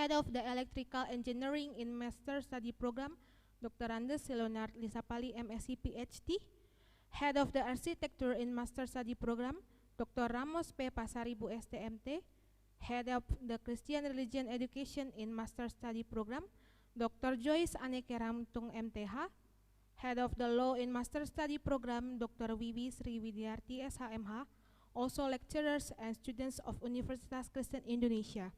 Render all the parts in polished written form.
Head of the Electrical Engineering in Master Study Program, Dr. Andes Leonard Lisapali, MSc PhD. Head of the Architecture in Master Study Program, Dr. Ramos P. Pasaribu, STMT. Head of the Christian Religion Education in Master Study Program, Dr. Joyce Aneke Ramtung, MTH. Head of the Law in Master Study Program, Dr. Wiwi Sri Widyarti, SHMH. Also lecturers and students of Universitas Kristen Indonesia.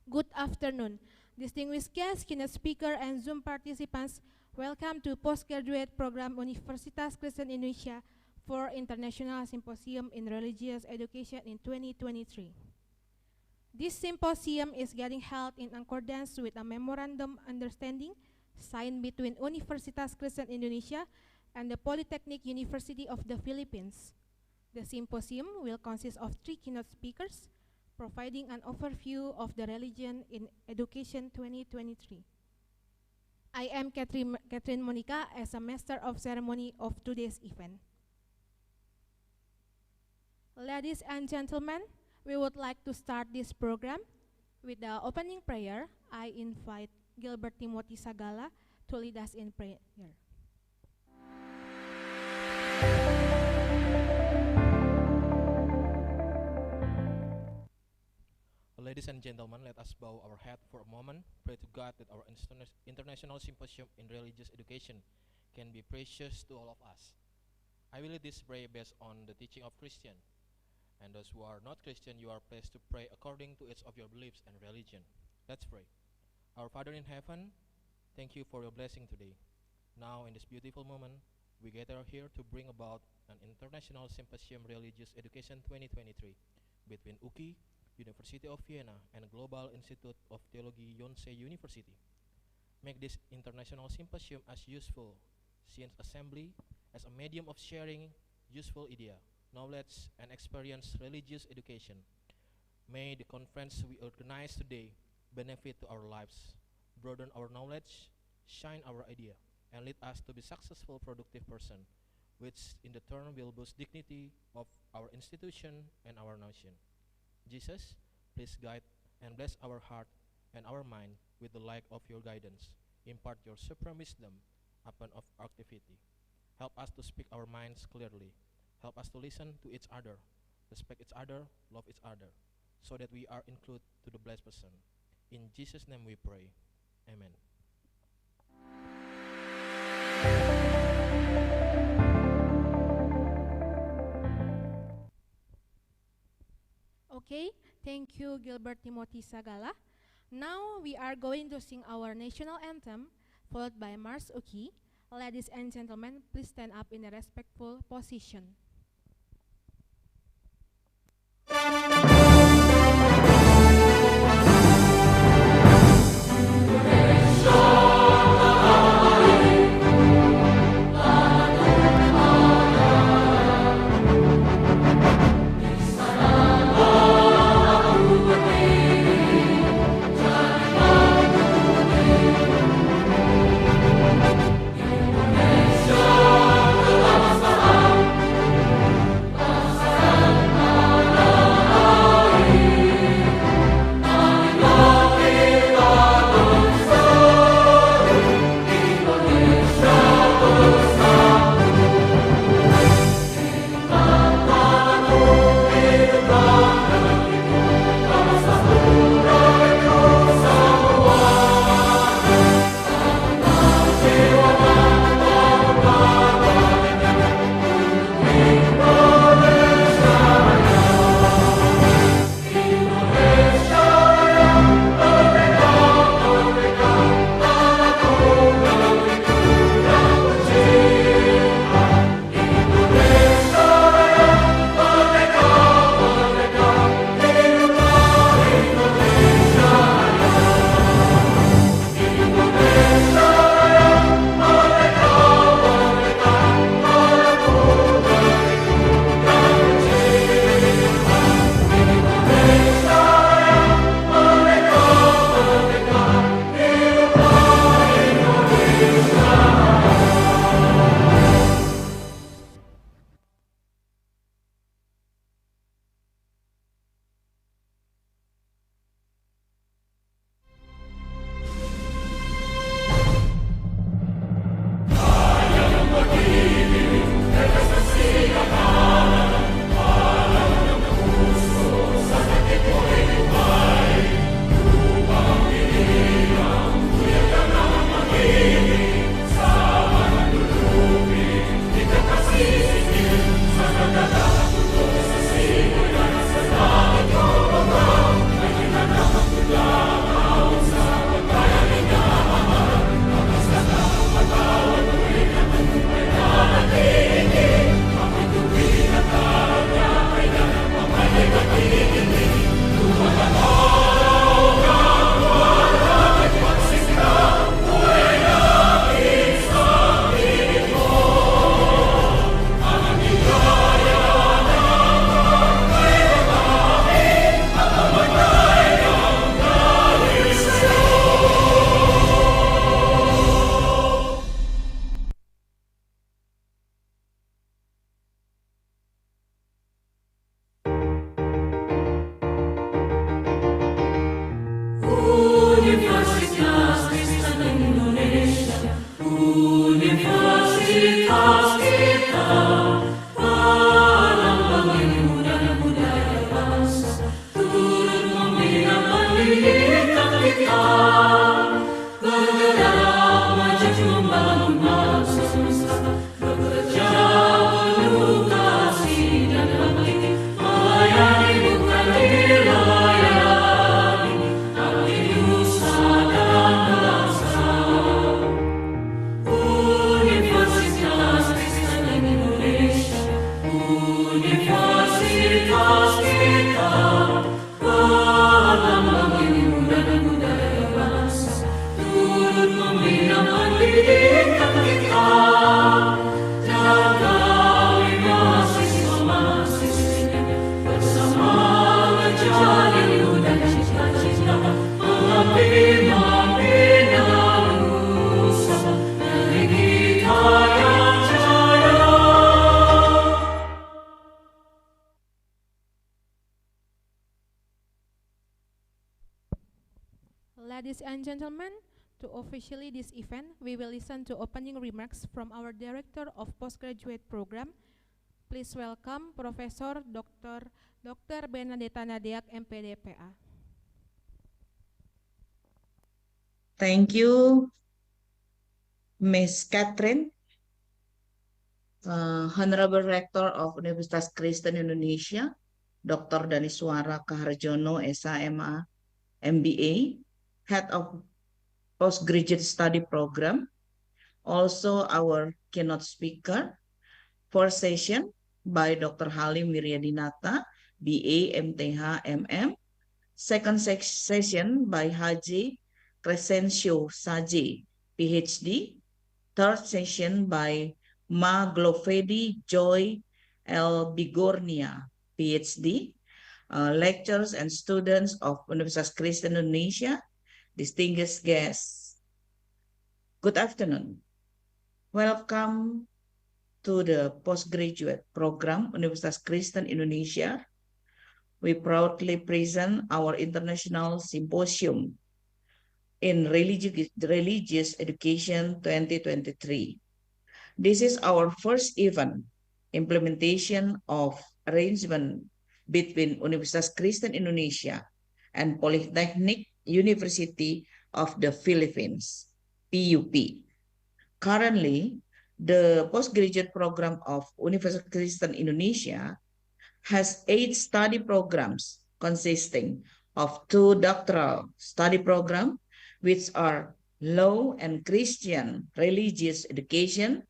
Good afternoon, distinguished guests, keynote speaker, and Zoom participants. Welcome to Postgraduate Program Universitas Kristen Indonesia for International Symposium in Religious Education in 2023. This symposium is getting held in accordance with a memorandum understanding signed between Universitas Kristen Indonesia and the Polytechnic University of the Philippines. The symposium will consist of 3 keynote speakers, providing an overview of the religion in education 2023. I am Catherine Monica as a master of ceremony of today's event. Ladies and gentlemen, we would like to start this program with the opening prayer. I invite Gilbert Timothy Sagala to lead us in prayer. Ladies and gentlemen, let us bow our head for a moment. Pray to God that our International Symposium in Religious Education can be precious to all of us. I will lead this prayer based on the teaching of Christian. And those who are not Christian, you are placed to pray according to each of your beliefs and religion. Let's pray. Our Father in heaven, thank you for your blessing today. Now, in this beautiful moment, we gather here to bring about an International Symposium Religious Education 2023 between UKI, University of Vienna, and Global Institute of Theology Yonsei University. Make this International Symposium as useful since assembly as a medium of sharing useful idea, knowledge, and experience religious education. May the conference we organize today benefit to our lives, broaden our knowledge, shine our idea, and lead us to be successful, productive person, which in the turn will boost dignity of our institution and our nation. Jesus, please guide and bless our heart and our mind with the light of your guidance. Impart your supreme wisdom upon our activity. Help us to speak our minds clearly. Help us to listen to each other, respect each other, love each other, so that we are included to the blessed person. In Jesus' name we pray. Amen. Okay, thank you, Gilbert Timothy Sagala. Now we are going to sing our national anthem, followed by Mars Uki. Ladies and gentlemen, please stand up in a respectful position. Indonesia, Ladies and gentlemen, to officially this event, we will listen to opening remarks from our Director of Postgraduate Program. Please welcome Professor Dr. Benedetta Nadiak, MPD PA. Thank you, Miss Catherine, Honorable Rector of Universitas Kristen Indonesia, Dr. Daniswara Kaharjono, SHMA, MBA, Head of Postgraduate Study Program, also our keynote speaker, first session by Dr. Halim Wiryadinata, BA, MTH, MM, second session by Haji Crescencio Saji, PhD, third session by Ma Glofedi Joy L. Bigornia, PhD, lecturers and students of Universitas Kristen Indonesia, distinguished guests. Good afternoon. Welcome to the postgraduate program, Universitas Kristen Indonesia. We proudly present our International Symposium in Religious Education 2023. This is our first event implementation of arrangement between Universitas Kristen Indonesia and Polytechnic University of the Philippines, PUP. Currently, the postgraduate program of Universitas Kristen Indonesia has 8 study programs consisting of 2 doctoral study programs, which are Law and Christian Religious Education,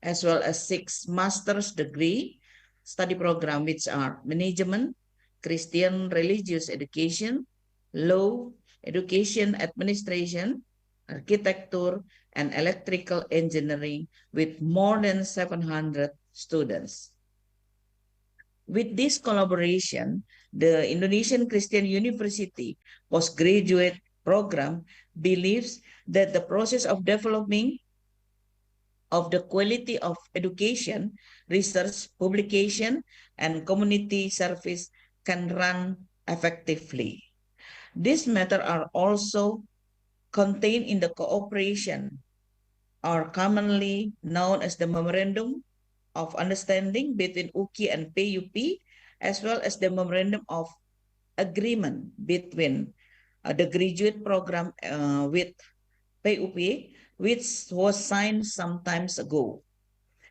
as well as 6 master's degree study programs, which are Management, Christian Religious Education, Law, Education Administration, Architecture, and Electrical Engineering with more than 700 students. With this collaboration, the Indonesian Christian University postgraduate program believes that the process of developing of the quality of education, research, publication, and community service can run effectively. These matters are also contained in the cooperation, or commonly known as the Memorandum of Understanding between UKI and PUP, as well as the Memorandum of Agreement between the graduate program with PUP, which was signed some time ago.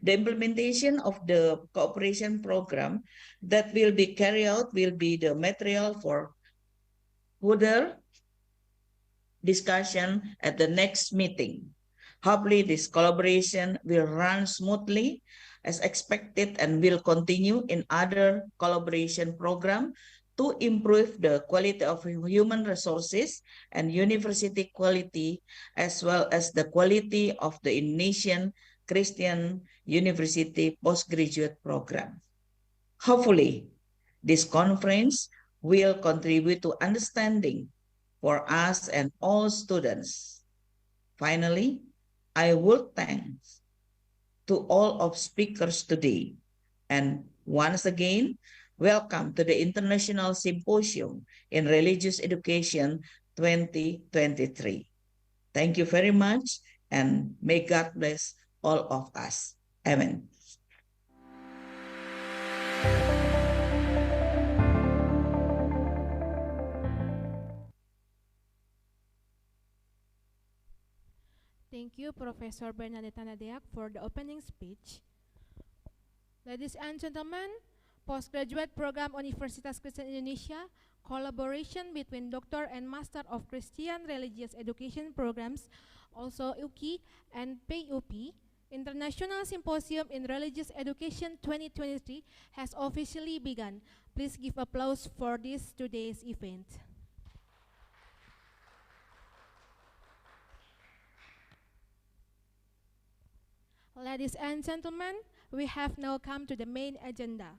The implementation of the cooperation program that will be carried out will be the material for further discussion at the next meeting. Hopefully, this collaboration will run smoothly as expected and will continue in other collaboration programs to improve the quality of human resources and university quality, as well as the quality of the Indonesian Christian University postgraduate program. Hopefully, this conference will contribute to understanding for us and all students. Finally, I would thank to all of speakers today. And once again, welcome to the International Symposium in Religious Education 2023. Thank you very much, and may God bless all of us. Amen. Thank you, Professor Bernadetta Nadeak, for the opening speech. Ladies and gentlemen, postgraduate program Universitas Kristen Indonesia, collaboration between Doctor and Master of Christian Religious Education Programs, also UKI and PUP, International Symposium in Religious Education 2023 has officially begun. Please give applause for this today's event. Ladies and gentlemen, we have now come to the main agenda.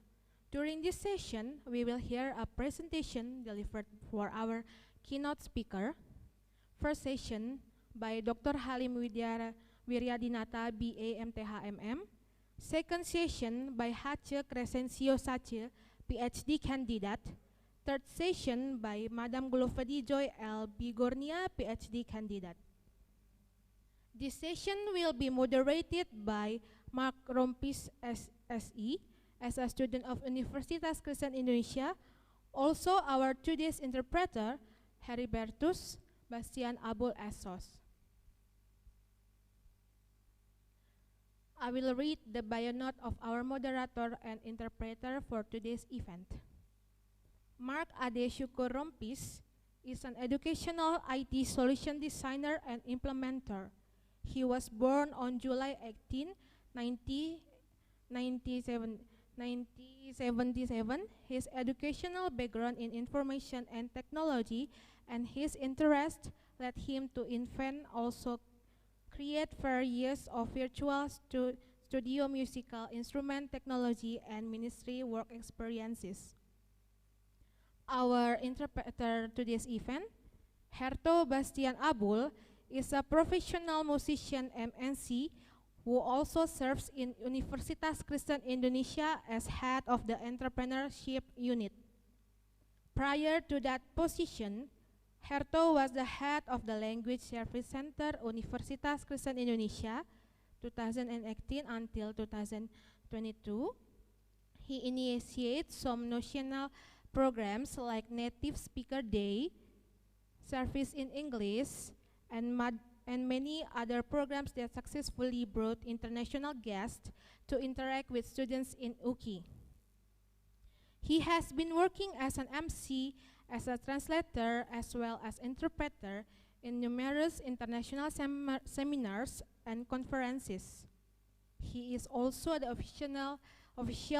During this session, we will hear a presentation delivered for our keynote speaker. First session by Dr. Halim Wiryadinata, BA MTH-MM. Second session by Hace Crescencio Sace, PhD candidate. Third session by Madam Gulofadi Joy L. Bigornia, PhD candidate. This session will be moderated by Mark Rompis SE as a student of Universitas Kristen Indonesia. Also our today's interpreter, Heribertus Bastian Abul Esos. I will read the bio note of our moderator and interpreter for today's event. Mark Ade Syukur Rompis is an educational IT solution designer and implementer. He was born on July 18, 1977. His educational background in information and technology and his interest led him to invent also create various of virtual studio musical instrument technology and ministry work experiences. Our interpreter to this event, Herto Bastian Abul, is a professional musician MNC who also serves in Universitas Kristen Indonesia as head of the entrepreneurship unit. Prior to that position, Herto was the head of the Language Service Center Universitas Kristen Indonesia 2018 until 2022. He initiated some national programs like Native Speaker Day, Service in English, and many other programs that successfully brought international guests to interact with students in UKI. He has been working as an MC, as a translator, as well as interpreter in numerous international seminars and conferences. He is also the official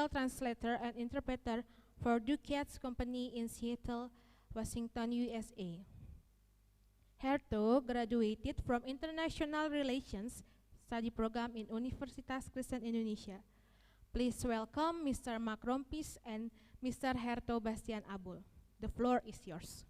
translator and interpreter for Ducat's company in Seattle, Washington, USA. Herto graduated from International Relations Study Program in Universitas Kristen Indonesia. Please welcome Mr. Mark Rompis and Mr. Herto Bastian Abul. The floor is yours.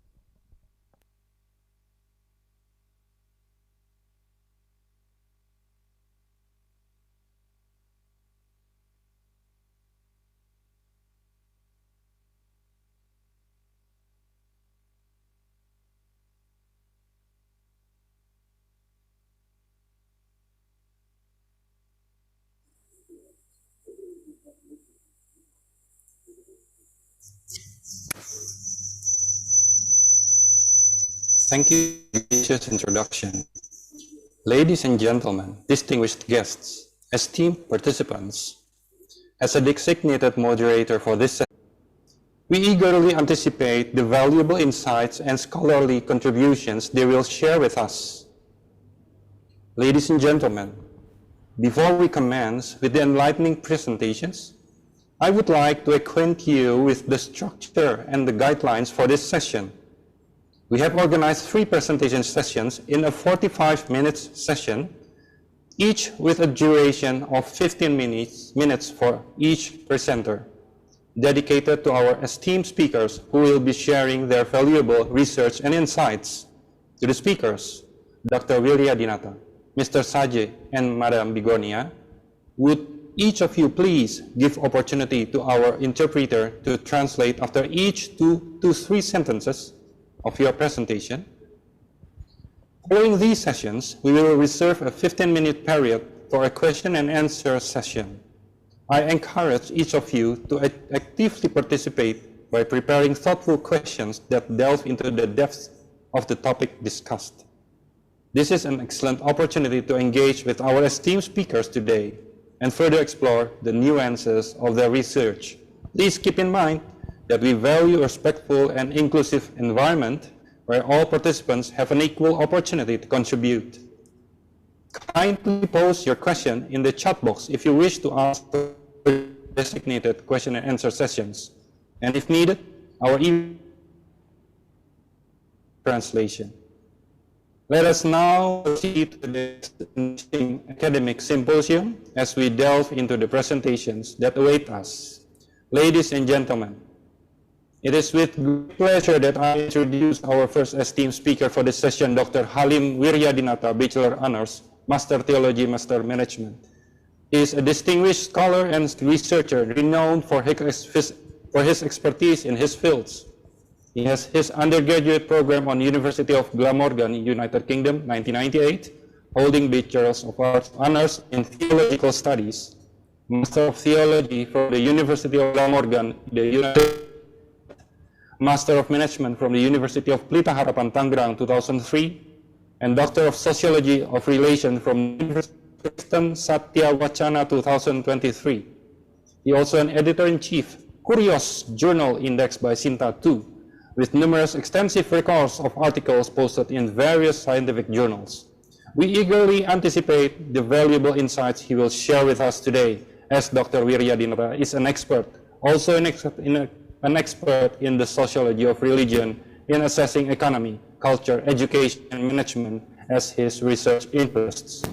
Thank you for the gracious introduction. Ladies and gentlemen, distinguished guests, esteemed participants, as a designated moderator for this session, we eagerly anticipate the valuable insights and scholarly contributions they will share with us. Ladies and gentlemen, before we commence with the enlightening presentations, I would like to acquaint you with the structure and the guidelines for this session. We have organized 3 presentation sessions in a 45-minute session, each with a duration of 15 minutes for each presenter, dedicated to our esteemed speakers who will be sharing their valuable research and insights. To the speakers, Dr. Wiryadinata, Mr. Saje, and Madam Bigornia, would each of you please give opportunity to our interpreter to translate after each 2 to 3 sentences of your presentation. Following these sessions, we will reserve a 15-minute period for a question and answer session. I encourage each of you to actively participate by preparing thoughtful questions that delve into the depths of the topic discussed. This is an excellent opportunity to engage with our esteemed speakers today and further explore the nuances of their research. Please keep in mind that we value a respectful and inclusive environment where all participants have an equal opportunity to contribute. Kindly post your question in the chat box if you wish to ask designated question and answer sessions. And if needed, our email translation. Let us now proceed to the academic symposium as we delve into the presentations that await us. Ladies and gentlemen, it is with great pleasure that I introduce our first esteemed speaker for this session, Dr. Halim Wiryadinata, Bachelor Honors, Master Theology, Master Management. He is a distinguished scholar and researcher renowned for his expertise in his fields. He has his undergraduate program on University of Glamorgan, United Kingdom, 1998, holding Bachelor of Arts Honors in Theological Studies, Master of Theology from the University of Glamorgan, the United States, Master of Management from the University of Pelita Harapan, Tangerang, 2003, and Doctor of Sociology of Relation from the University of Kristen Satya Wacana, 2023. He also an editor-in-chief, Curious Journal Index by Sinta II, with numerous extensive records of articles posted in various scientific journals. We eagerly anticipate the valuable insights he will share with us today, as Dr. Wiryadinata is an expert, also an expert in the sociology of religion in assessing economy, culture, education, and management as his research interests.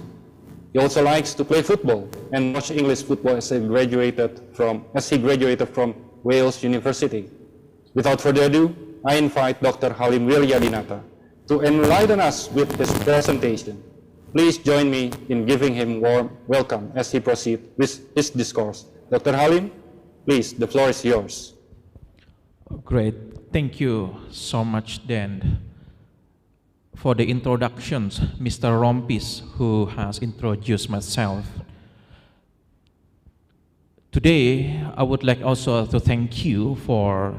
He also likes to play football and watch English football as he graduated from Wales University. Without further ado, I invite Dr. Halim Wiryadinata to enlighten us with his presentation. Please join me in giving him warm welcome as he proceeds with his discourse. Dr. Halim, please, the floor is yours. Great. Thank you so much, Dan, for the introductions, Mr. Rompis, who has introduced myself. Today, I would like also to thank you for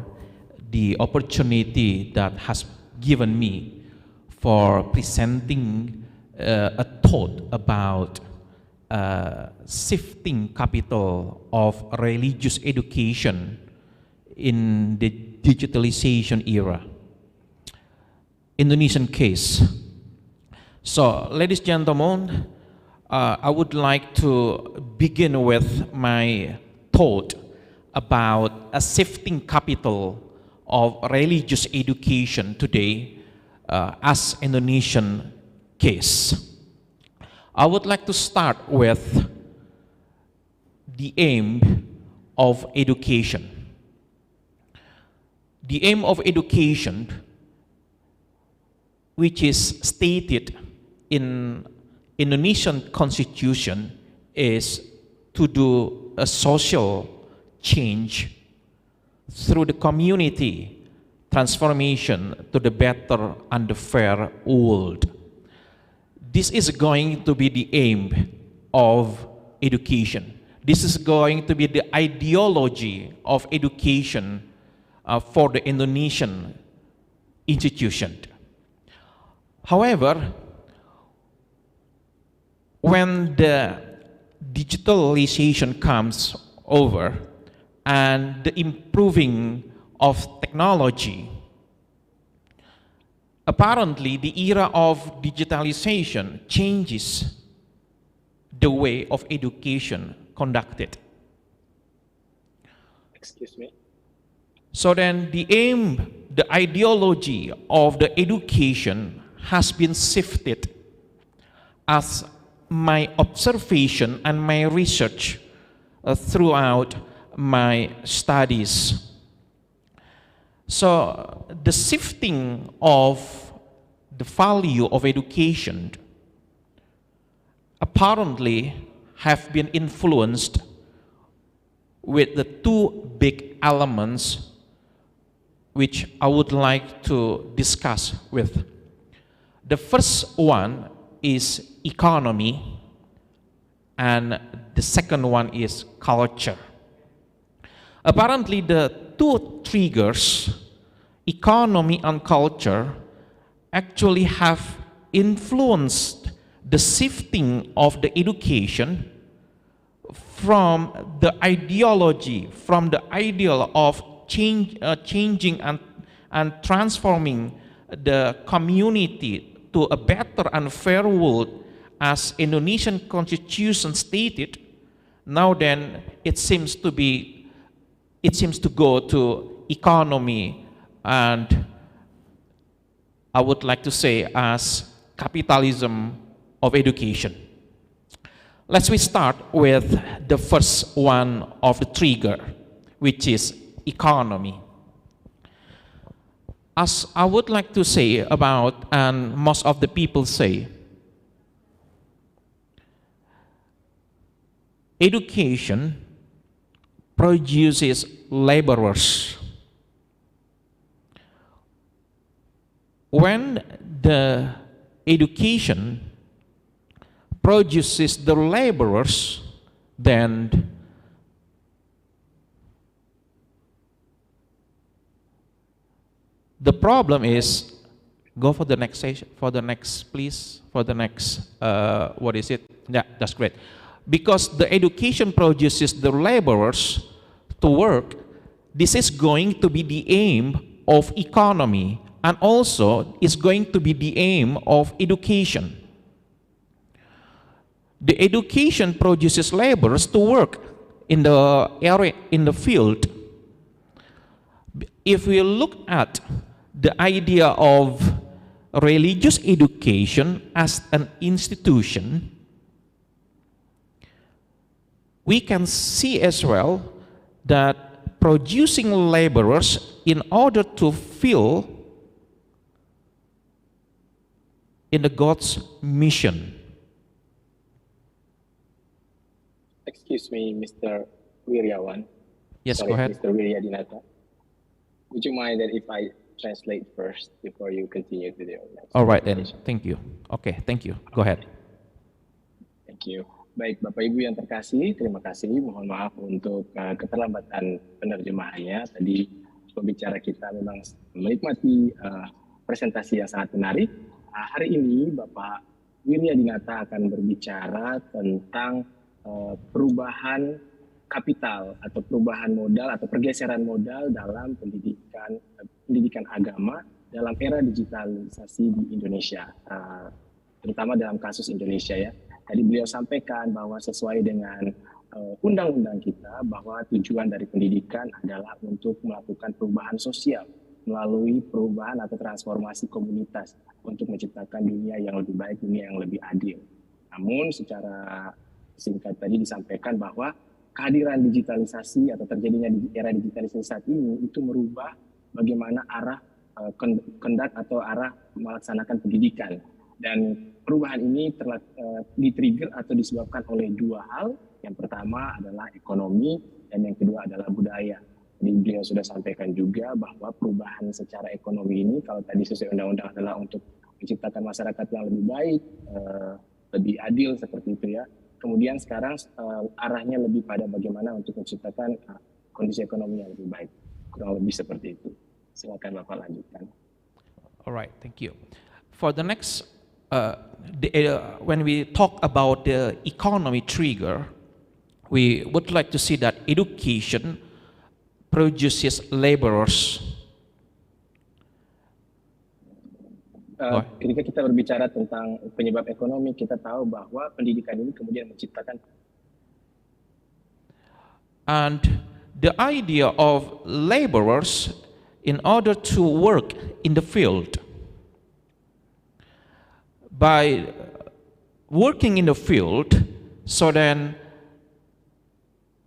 the opportunity that has given me for presenting a thought about shifting capital of religious education in the digitalization era. Indonesian case. So, ladies and gentlemen, I would like to begin with my thought about a shifting capital of religious education today as Indonesian case. I would like to start with the aim of education. The aim of education, which is stated in Indonesian Constitution, is to do a social change through the community transformation to the better and the fair world. This is going to be the aim of education. This is going to be the ideology of education for the Indonesian institution. However, when the digitalization comes over and the improving of technology, apparently the era of digitalization changes the way of education conducted. Excuse me. So then the aim, the ideology of the education has been shifted as my observation and my research throughout my studies. So the shifting of the value of education apparently have been influenced with the two big elements which I would like to discuss with. The first one is economy, and the second one is culture. Apparently the two triggers, economy and culture, actually have influenced the shifting of the education from the ideology, from the ideal of changing and transforming the community to a better and fair world, as Indonesian Constitution stated. Now then, it seems to go to economy, and I would like to say as capitalism of education. Let's we start with the first one of the trigger, which is economy. As I would like to say about, and most of the people say, education produces laborers. When the education produces the laborers, then the problem is, go for the next station, for the next, please, for the next, what is it? Yeah, that's great. Because the education produces the laborers to work, this is going to be the aim of economy, and also is going to be the aim of education. The education produces laborers to work in the area, in the field. If we look at the idea of religious education as an institution, we can see as well that producing laborers in order to fill in the God's mission. Excuse me, Mr. Wiryawan. Yes, Sorry, go ahead. Mr. Wiryadinata. Would you mind that if I translate first before you continue to the next? All right then, thank you. Okay, thank you. Go ahead. Thank you. Baik, Bapak Ibu yang terkasih, terima kasih. Mohon maaf untuk keterlambatan penerjemahannya. Tadi pembicara kita memang menikmati presentasi yang sangat menarik. Hari ini Bapak Wiryadinata akan berbicara tentang perubahan kapital atau perubahan modal atau pergeseran modal dalam pendidikan agama dalam era digitalisasi di Indonesia, terutama dalam kasus Indonesia ya. Tadi beliau sampaikan bahwa sesuai dengan undang-undang kita bahwa tujuan dari pendidikan adalah untuk melakukan perubahan sosial melalui perubahan atau transformasi komunitas untuk menciptakan dunia yang lebih baik, dunia yang lebih adil. Namun secara singkat tadi disampaikan bahwa kehadiran digitalisasi atau terjadinya di era digitalisasi saat ini itu merubah bagaimana arah kendak atau arah melaksanakan pendidikan. Dan perubahan ini di-trigger atau disebabkan oleh dua hal. Yang pertama adalah ekonomi dan yang kedua adalah budaya. Jadi beliau sudah sampaikan juga bahwa perubahan secara ekonomi ini kalau tadi sesuai undang-undang adalah untuk menciptakan masyarakat yang lebih baik, lebih adil seperti itu ya. Kemudian sekarang arahnya lebih pada bagaimana untuk menciptakan kondisi ekonomi yang lebih baik. Kurang lebih seperti itu. Silakan Bapak lanjutkan. Alright, thank you. For the next, when we talk about the economy trigger, we would like to see that education produces laborers. Ketika kita berbicara tentang penyebab ekonomi, kita tahu bahwa pendidikan ini kemudian menciptakan. And the idea of laborers in order to work in the field, by working in the field, so then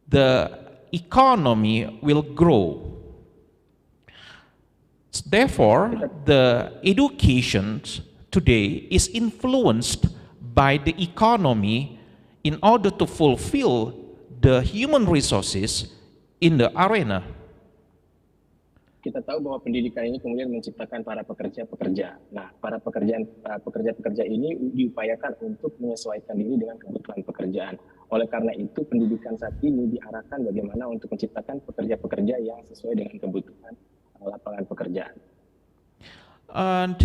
the economy will grow. Therefore, the education today is influenced by the economy in order to fulfill the human resources in the arena. Kita tahu bahwa pendidikan ini kemudian menciptakan para pekerja-pekerja. Nah, para pekerja-pekerja ini diupayakan untuk menyesuaikan diri dengan kebutuhan pekerjaan. Oleh karena itu, pendidikan saat ini diarahkan bagaimana untuk menciptakan pekerja-pekerja yang sesuai dengan kebutuhan lapangan pekerjaan. And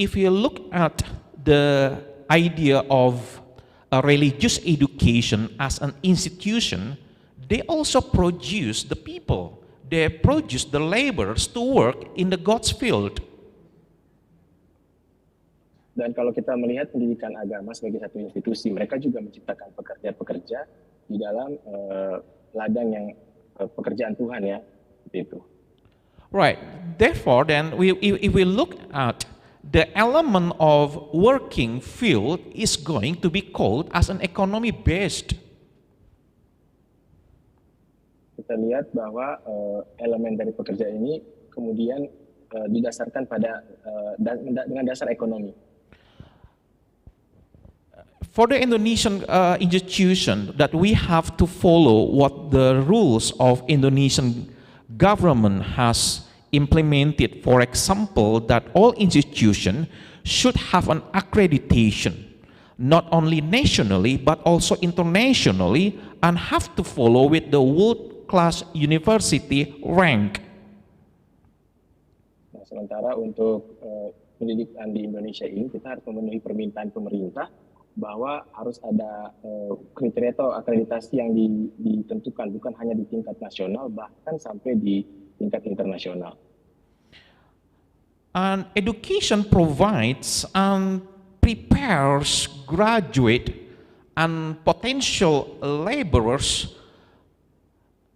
if you look at the idea of a religious education as an institution, they also produce the people. They produce the laborers to work in the God's field. Dan kalau kita melihat pendidikan agama sebagai satu institusi, mereka juga menciptakan pekerja-pekerja di dalam ladang yang pekerjaan Tuhan ya, seperti itu. Right. Therefore, then, if we look at the element of working field is going to be called as an economy based. Kita lihat bahwa elemen dari pekerjaan ini kemudian didasarkan pada dengan dasar ekonomi. For the Indonesian institution, that we have to follow what the rules of Indonesian government has implemented. For example, that all institutions should have an accreditation, not only nationally but also internationally, and have to follow with the world-class university rank. Nah, sementara untuk pendidikan di Indonesia ini kita harus memenuhi permintaan pemerintah bahwa harus ada kriteria atau akreditasi yang ditentukan bukan hanya di tingkat nasional bahkan sampai di tingkat internasional. And education provides and prepares graduate and potential laborers,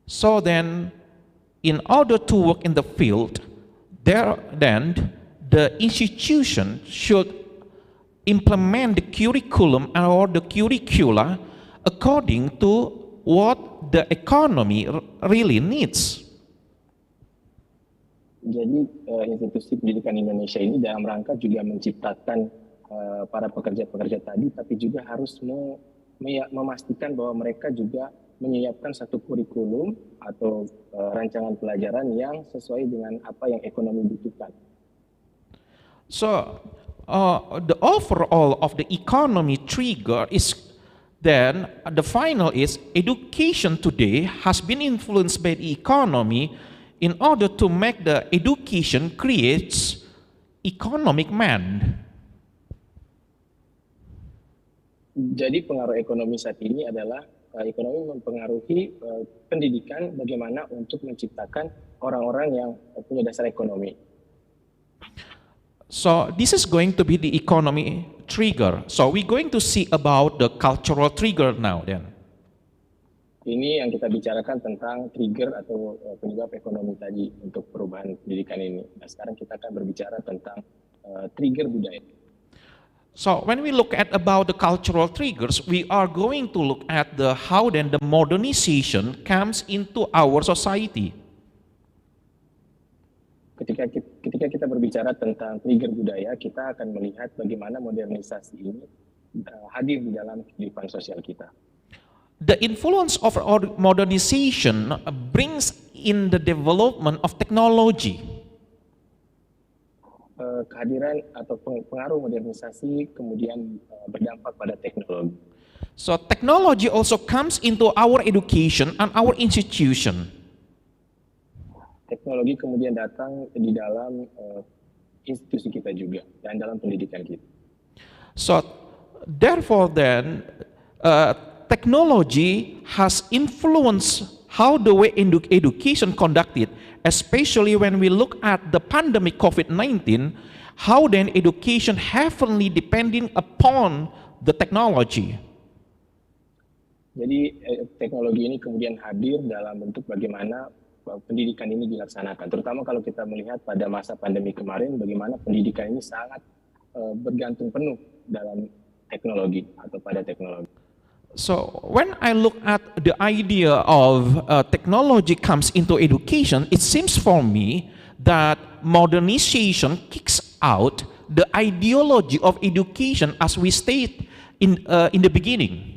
so then in order to work in the field, then the institution should implement the curriculum or the curricula according to what the economy really needs. Jadi institusi pendidikan Indonesia ini dalam rangka juga menciptakan para pekerja-pekerja tadi, tapi juga harus memastikan bahwa mereka juga menyiapkan satu kurikulum atau rancangan pelajaran yang sesuai dengan apa yang ekonomi butuhkan. So, the overall of the economy trigger is then the final is education today has been influenced by the economy in order to make the education creates economic man. Jadi pengaruh ekonomi saat ini adalah ekonomi mempengaruhi pendidikan bagaimana untuk menciptakan orang-orang yang punya dasar ekonomi. So this is going to be the economy trigger. So we're going to see about the cultural trigger now then. Ini yang kita bicarakan tentang trigger atau penyebab ekonomi tadi untuk perubahan pendidikan ini. Nah, sekarang kita akan berbicara tentang trigger budaya. So when we look at about the cultural triggers, we are going to look at the how then the modernization comes into our society. Ketika kita berbicara tentang trigger budaya, kita akan melihat bagaimana modernisasi ini hadir di dalam kehidupan sosial kita. The influence of modernization brings in the development of technology. Kehadiran atau pengaruh modernisasi kemudian berdampak pada teknologi. So technology also comes into our education and our institution. Teknologi kemudian datang di dalam institusi kita juga dan dalam pendidikan kita. So therefore then technology has influenced how the way education conducted, especially when we look at the pandemic COVID-19, how then education heavily depending upon the technology. Jadi teknologi ini kemudian hadir dalam bentuk bagaimana pendidikan ini dilaksanakan. Terutama kalau kita melihat pada masa pandemi kemarin, bagaimana pendidikan ini sangat bergantung penuh dalam teknologi atau pada teknologi. So when I look at the idea of technology comes into education, it seems for me that modernization kicks out the ideology of education as we state in the beginning.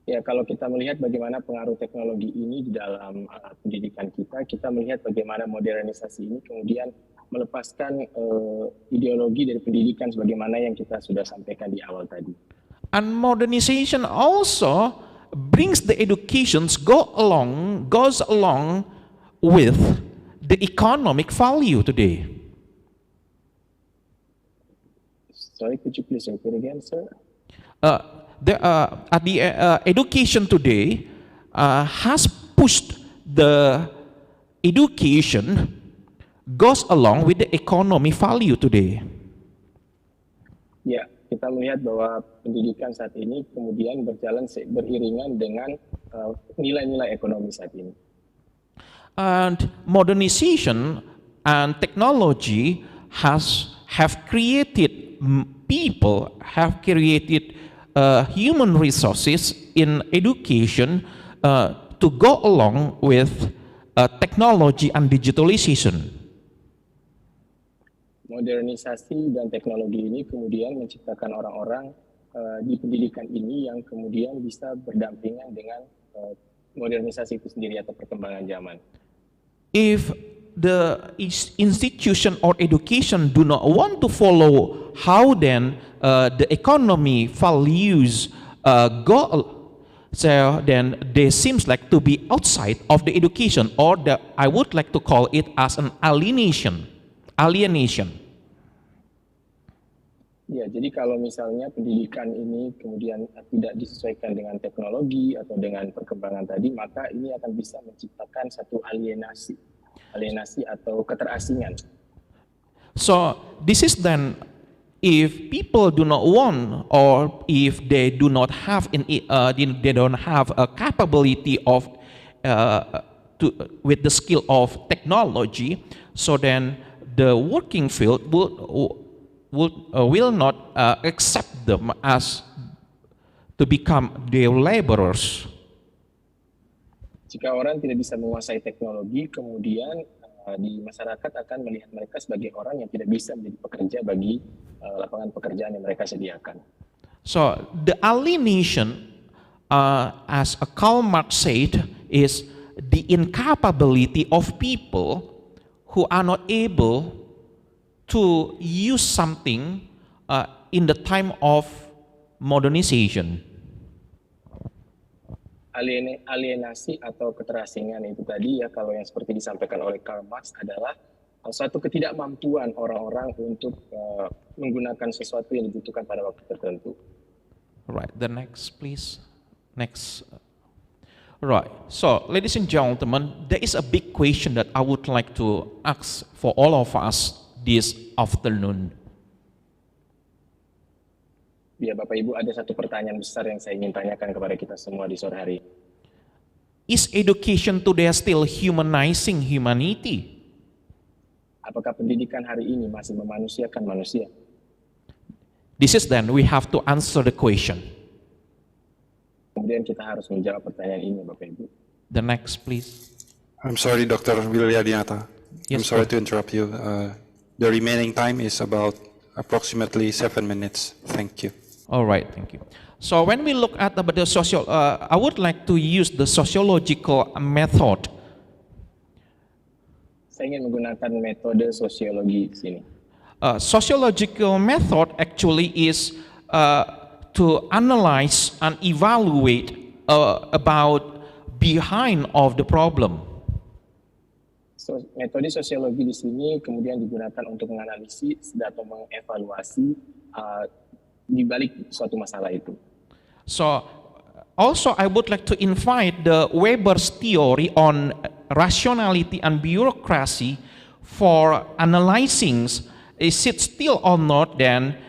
Ya, kalau kita melihat bagaimana pengaruh teknologi ini di dalam pendidikan kita melihat bagaimana modernisasi ini kemudian melepaskan ideologi dari pendidikan sebagaimana yang kita sudah sampaikan di awal tadi. And modernization also brings the educations goes along with the economic value today. Sorry, could you please repeat again, sir? Education today has pushed the education goes along with the economy value today. Ya, kita melihat bahwa pendidikan saat ini kemudian berjalan beriringan dengan nilai-nilai ekonomi saat ini. And modernization and technology have created people, have created human resources in education to go along with technology and digitalization. Modernisasi dan teknologi ini kemudian menciptakan orang-orang di pendidikan ini yang kemudian bisa berdampingan dengan modernisasi itu sendiri atau perkembangan zaman. If the institution or education do not want to follow how then the economy values so then they seems like to be outside of the education, or I would like to call it as an alienation. Ya, jadi kalau misalnya pendidikan ini kemudian tidak disesuaikan dengan teknologi atau dengan perkembangan tadi, maka ini akan bisa menciptakan satu alienasi atau keterasingan. So this is then, if people do not want, or if they do not have they don't have a capability of with the skill of technology, so then the working field will not accept them as to become their laborers. Jika orang tidak bisa menguasai teknologi, kemudian di masyarakat akan melihat mereka sebagai orang yang tidak bisa menjadi pekerja bagi lapangan pekerjaan yang mereka sediakan. So the alienation, as Karl Marx said, is the incapability of people who are not able to use something in the time of modernization. Alienasi atau keterasingan itu tadi ya, kalau yang seperti disampaikan oleh Karl Marx adalah suatu ketidakmampuan orang-orang untuk menggunakan sesuatu yang dibutuhkan pada waktu tertentu. Right, the next please. Next. Right, so ladies and gentlemen, there is a big question that I would like to ask for all of us this afternoon. Ya, Bapak Ibu, ada satu pertanyaan besar yang saya ingin tanyakan kepada kita semua di sore hari. Is education today still humanizing humanity? Apakah pendidikan hari ini masih memanusiakan manusia? This is then we have to answer the question. Kemudian kita harus menjawab pertanyaan ini, Bapak Ibu. The next, please. I'm sorry, Dr. Wilyadinata. Yes, I'm sorry sir. to interrupt you. The remaining time is about approximately 7 minutes. Thank you. All right, thank you. So when we look at about the social, I would like to use the sociological method. Saya ingin menggunakan metode sosiologi di sini. Sociological method actually is to analyze and evaluate about behind of the problem. So, metode sosiologi di sini kemudian digunakan untuk menganalisis atau mengevaluasi di balik suatu masalah itu. So also I would like to invite the Weber's theory on rationality and bureaucracy for analyzing is it still or not then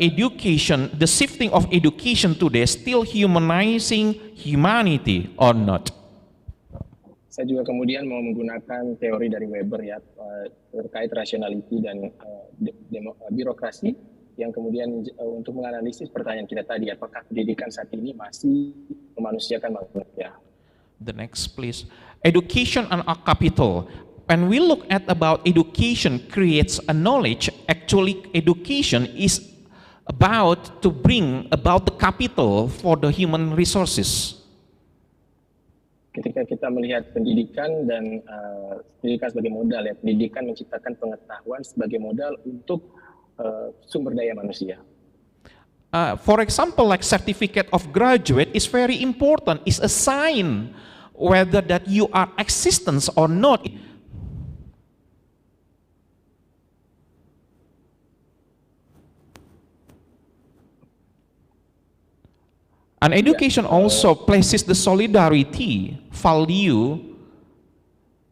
education, the shifting of education today still humanizing humanity or not. Saya juga kemudian mau menggunakan teori dari Weber ya terkait rationality dan birokrasi yang kemudian untuk menganalisis pertanyaan kita tadi, apakah pendidikan saat ini masih memanusiakan manusia. The next please. Education and a capital. When we look at about education creates a knowledge, actually education is about to bring about the capital for the human resources. Ketika kita melihat pendidikan dan pendidikan sebagai modal ya, pendidikan menciptakan pengetahuan sebagai modal untuk sumber daya manusia. For example, like certificate of graduate is very important. It's a sign whether that you are existence or not. And education also places the solidarity value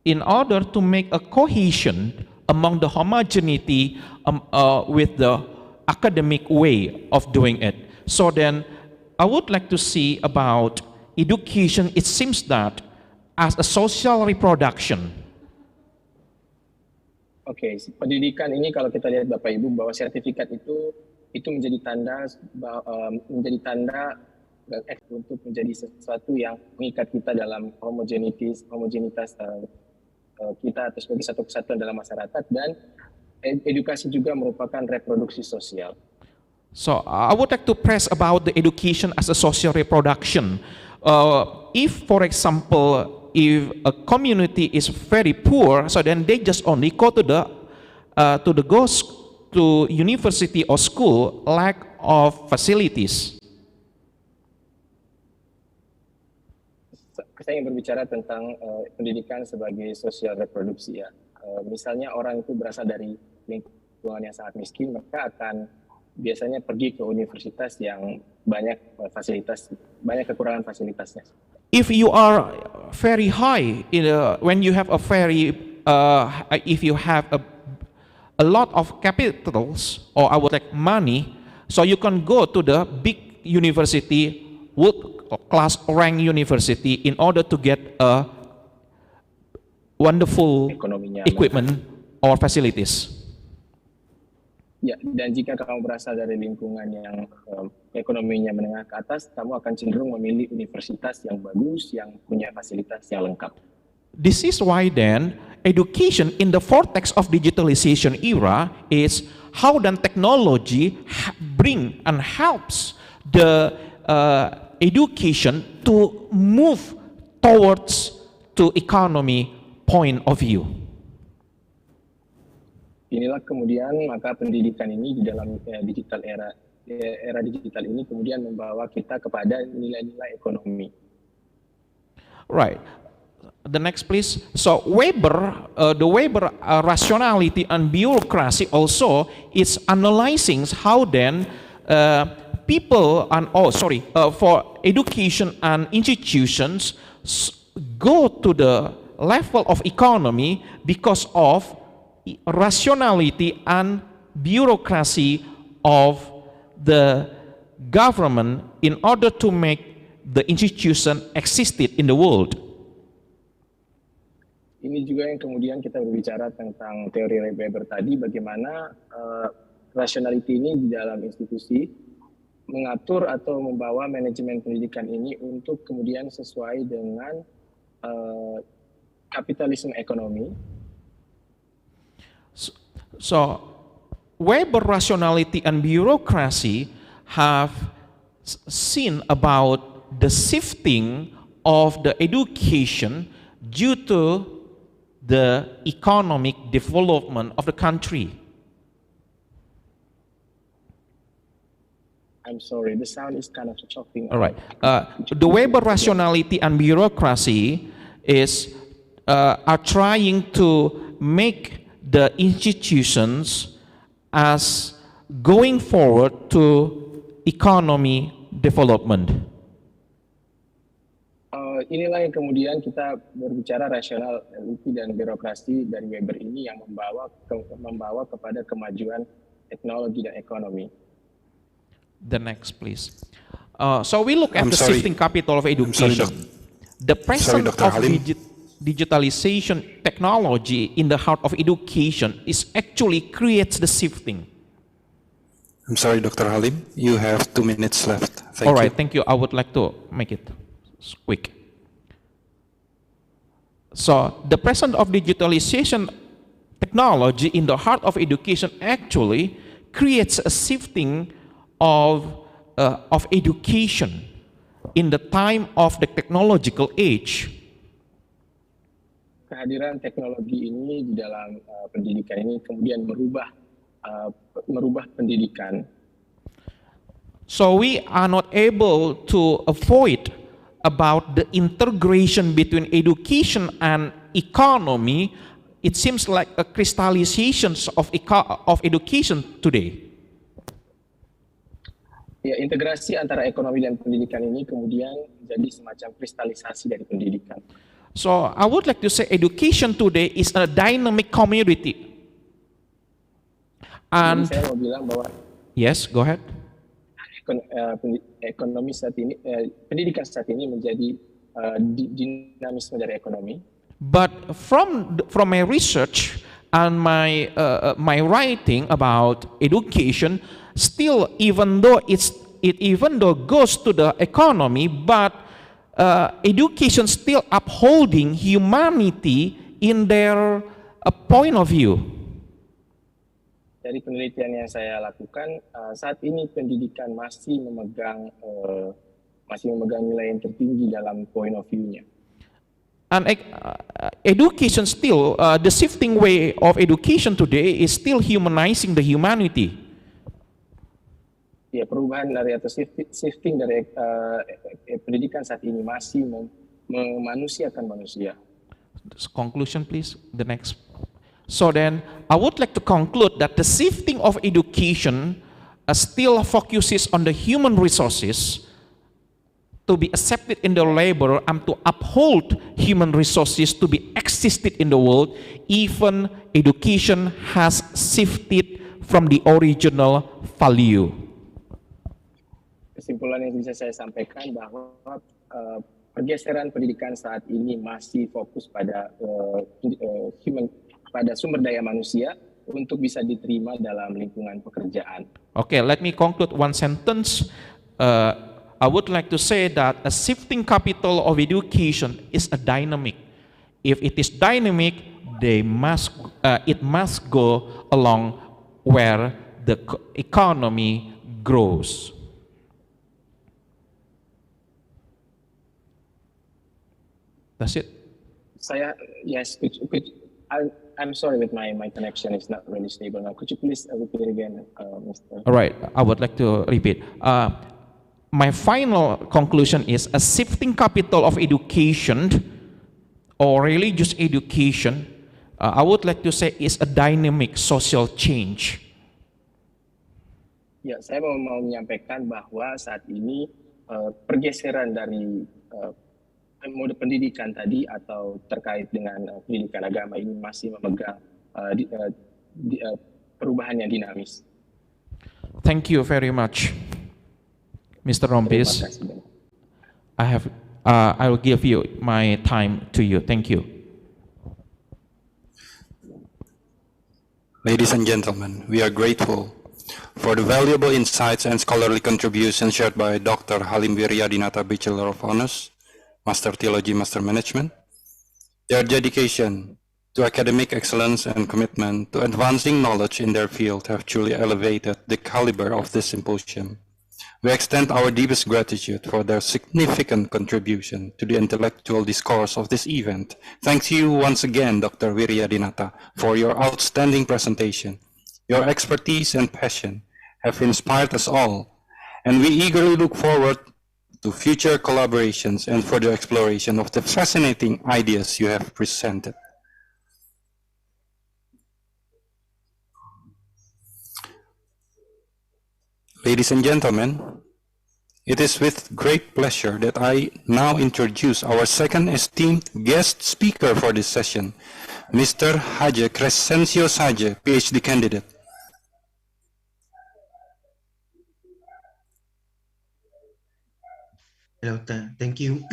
in order to make a cohesion among the homogeneity with the academic way of doing it. So then I would like to see about education. It seems that as a social reproduction. Oke, pendidikan ini kalau kita lihat Bapak Ibu bahwa sertifikat itu menjadi tanda untuk menjadi sesuatu yang mengikat kita dalam homogenitas kita atau sebagai satu kesatuan dalam masyarakat, dan edukasi juga merupakan reproduksi sosial. So I would like to press about the education as a social reproduction. If, for example, if a community is very poor, so then they just only go to university or school, lack of facilities. Saya ingin berbicara tentang pendidikan sebagai sosial reproduksi ya. Misalnya orang itu berasal dari lingkungan yang sangat miskin, maka akan biasanya pergi ke universitas yang banyak fasilitas, banyak kekurangan fasilitasnya. If you are very high, when you have a very, if you have a lot of capitals or I would like money, so you can go to the big university, world-class rank university in order to get a wonderful equipment or facilities. Ya, dan jika kamu berasal dari lingkungan yang ekonominya menengah ke atas, kamu akan cenderung memilih universitas yang bagus, yang punya fasilitas yang lengkap. This is why then education in the vortex of digitalization era is how then technology bring and helps the education to move towards to economy point of view. Inilah kemudian maka pendidikan ini di dalam digital era digital ini kemudian membawa kita kepada nilai-nilai ekonomi. Right. The next please. So Weber, the Weber rationality and bureaucracy also is analyzing how then people and for education and institutions go to the level of economy because of rationality and bureaucracy of the government in order to make the institution existed in the world. Ini juga yang kemudian kita berbicara tentang teori Weber tadi, bagaimana rationality ini di dalam institusi mengatur atau membawa manajemen pendidikan ini untuk kemudian sesuai dengan kapitalisme ekonomi. So Weber rationality and bureaucracy have seen about the shifting of the education due to the economic development of the country. I'm sorry, the sound is kind of chopping. All right. The Weber rationality and bureaucracy is are trying to make the institutions as going forward to economy development. Inilah yang kemudian kita berbicara rasionality dan birokrasi dari Weber ini yang membawa kepada kemajuan teknologi dan ekonomi. The next, please. So we look at the shifting capital of education. The presence of digitalization technology in the heart of education is actually creates the shifting. I'm sorry, Dr. Halim. You have 2 minutes left. All right, thank you. I would like to make it quick. So the presence of digitalization technology in the heart of education actually creates a shifting of education in the time of the technological age. Kehadiran teknologi ini di dalam pendidikan ini kemudian merubah pendidikan. So we are not able to avoid about the integration between education and economy. It seems like a crystallization of education today. Ya, integrasi antara ekonomi dan pendidikan ini kemudian menjadi semacam kristalisasi dari pendidikan. So I would like to say education today is a dynamic community. Jadi And saya mau bilang bahwa yes, go ahead. ekonomi saat ini, pendidikan saat ini menjadi dinamisme dari ekonomi. But from my research and my writing about education, still even though even though goes to the economy, but education still upholding humanity in their point of view. Dari penelitian yang saya lakukan, saat ini pendidikan masih memegang nilai yang tertinggi dalam point of view-nya. And education still, the shifting way of education today is still humanizing the humanity. Ya, perubahan dari atau shifting dari pendidikan saat ini masih memanusiakan manusia. Conclusion, please. The next. So then, I would like to conclude that the shifting of education still focuses on the human resources to be accepted in the labor and to uphold human resources to be existed in the world. Even education has shifted from the original value. Kesimpulan yang bisa saya sampaikan bahwa pergeseran pendidikan saat ini masih fokus pada pada sumber daya manusia untuk bisa diterima dalam lingkungan pekerjaan. Okay, let me conclude one sentence. I would like to say that a shifting capital of education is a dynamic. If it is dynamic, it must go along where the economy grows. That's it. Yes, I'm sorry with my connection is not really stable now. Could you please repeat again, Mr.? All right, I would like to repeat. My final conclusion is a shifting capital of education or religious education, I would like to say is a dynamic social change. Ya, saya mau menyampaikan bahwa saat ini pergeseran dari mode pendidikan tadi atau terkait dengan pendidikan agama ini masih memegang perubahan yang dinamis. Thank you very much, Mr. Rompis. I will give you my time to you. Thank you. Ladies and gentlemen, we are grateful for the valuable insights and scholarly contributions shared by Dr. Halim Wiryadinata, Bachelor of Honors, Master Theology, Master Management. Their dedication to academic excellence and commitment to advancing knowledge in their field have truly elevated the caliber of this symposium. We extend our deepest gratitude for their significant contribution to the intellectual discourse of this event. Thanks you once again, Dr. Wiryadinata, for your outstanding presentation. Your expertise and passion have inspired us all, and we eagerly look forward to future collaborations and further exploration of the fascinating ideas you have presented. Ladies and gentlemen, it is with great pleasure that I now introduce our second esteemed guest speaker for this session, Mr. Haje Crescencio Haje, PhD candidate. Hello, thank you.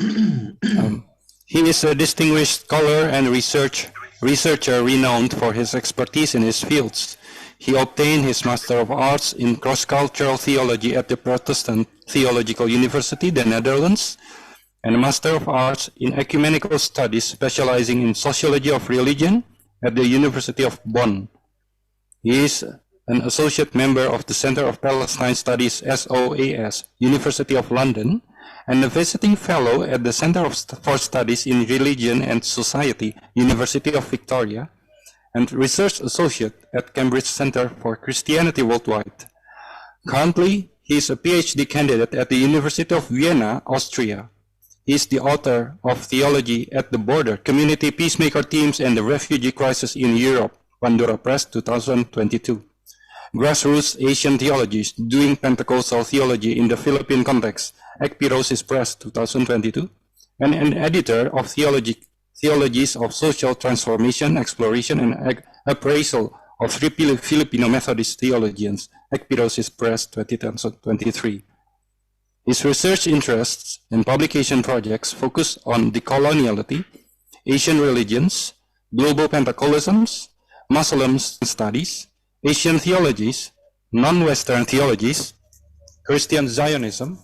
He is a distinguished scholar and researcher renowned for his expertise in his fields. He obtained his Master of Arts in Cross-Cultural Theology at the Protestant Theological University, the Netherlands, and a Master of Arts in Ecumenical Studies, specializing in Sociology of Religion at the University of Bonn. He is an associate member of the Center of Palestine Studies, SOAS, University of London, and a visiting fellow at the Center for Studies in Religion and Society, University of Victoria, and research associate at Cambridge Center for Christianity Worldwide. Currently, he is a PhD candidate at the University of Vienna, Austria. He is the author of Theology at the Border, Community Peacemaker Teams and the Refugee Crisis in Europe, Pandora Press, 2022. Grassroots Asian Theologies Doing Pentecostal Theology in the Philippine Context, Ekpirosis Press 2022, and an editor of Theologies of Social Transformation, Exploration, and Appraisal of three Filipino Methodist Theologians, Ekpirosis Press 2023. His research interests and publication projects focus on decoloniality, Asian religions, global Pentecostalisms, Muslim studies, Asian theologies, non-Western theologies, Christian Zionism,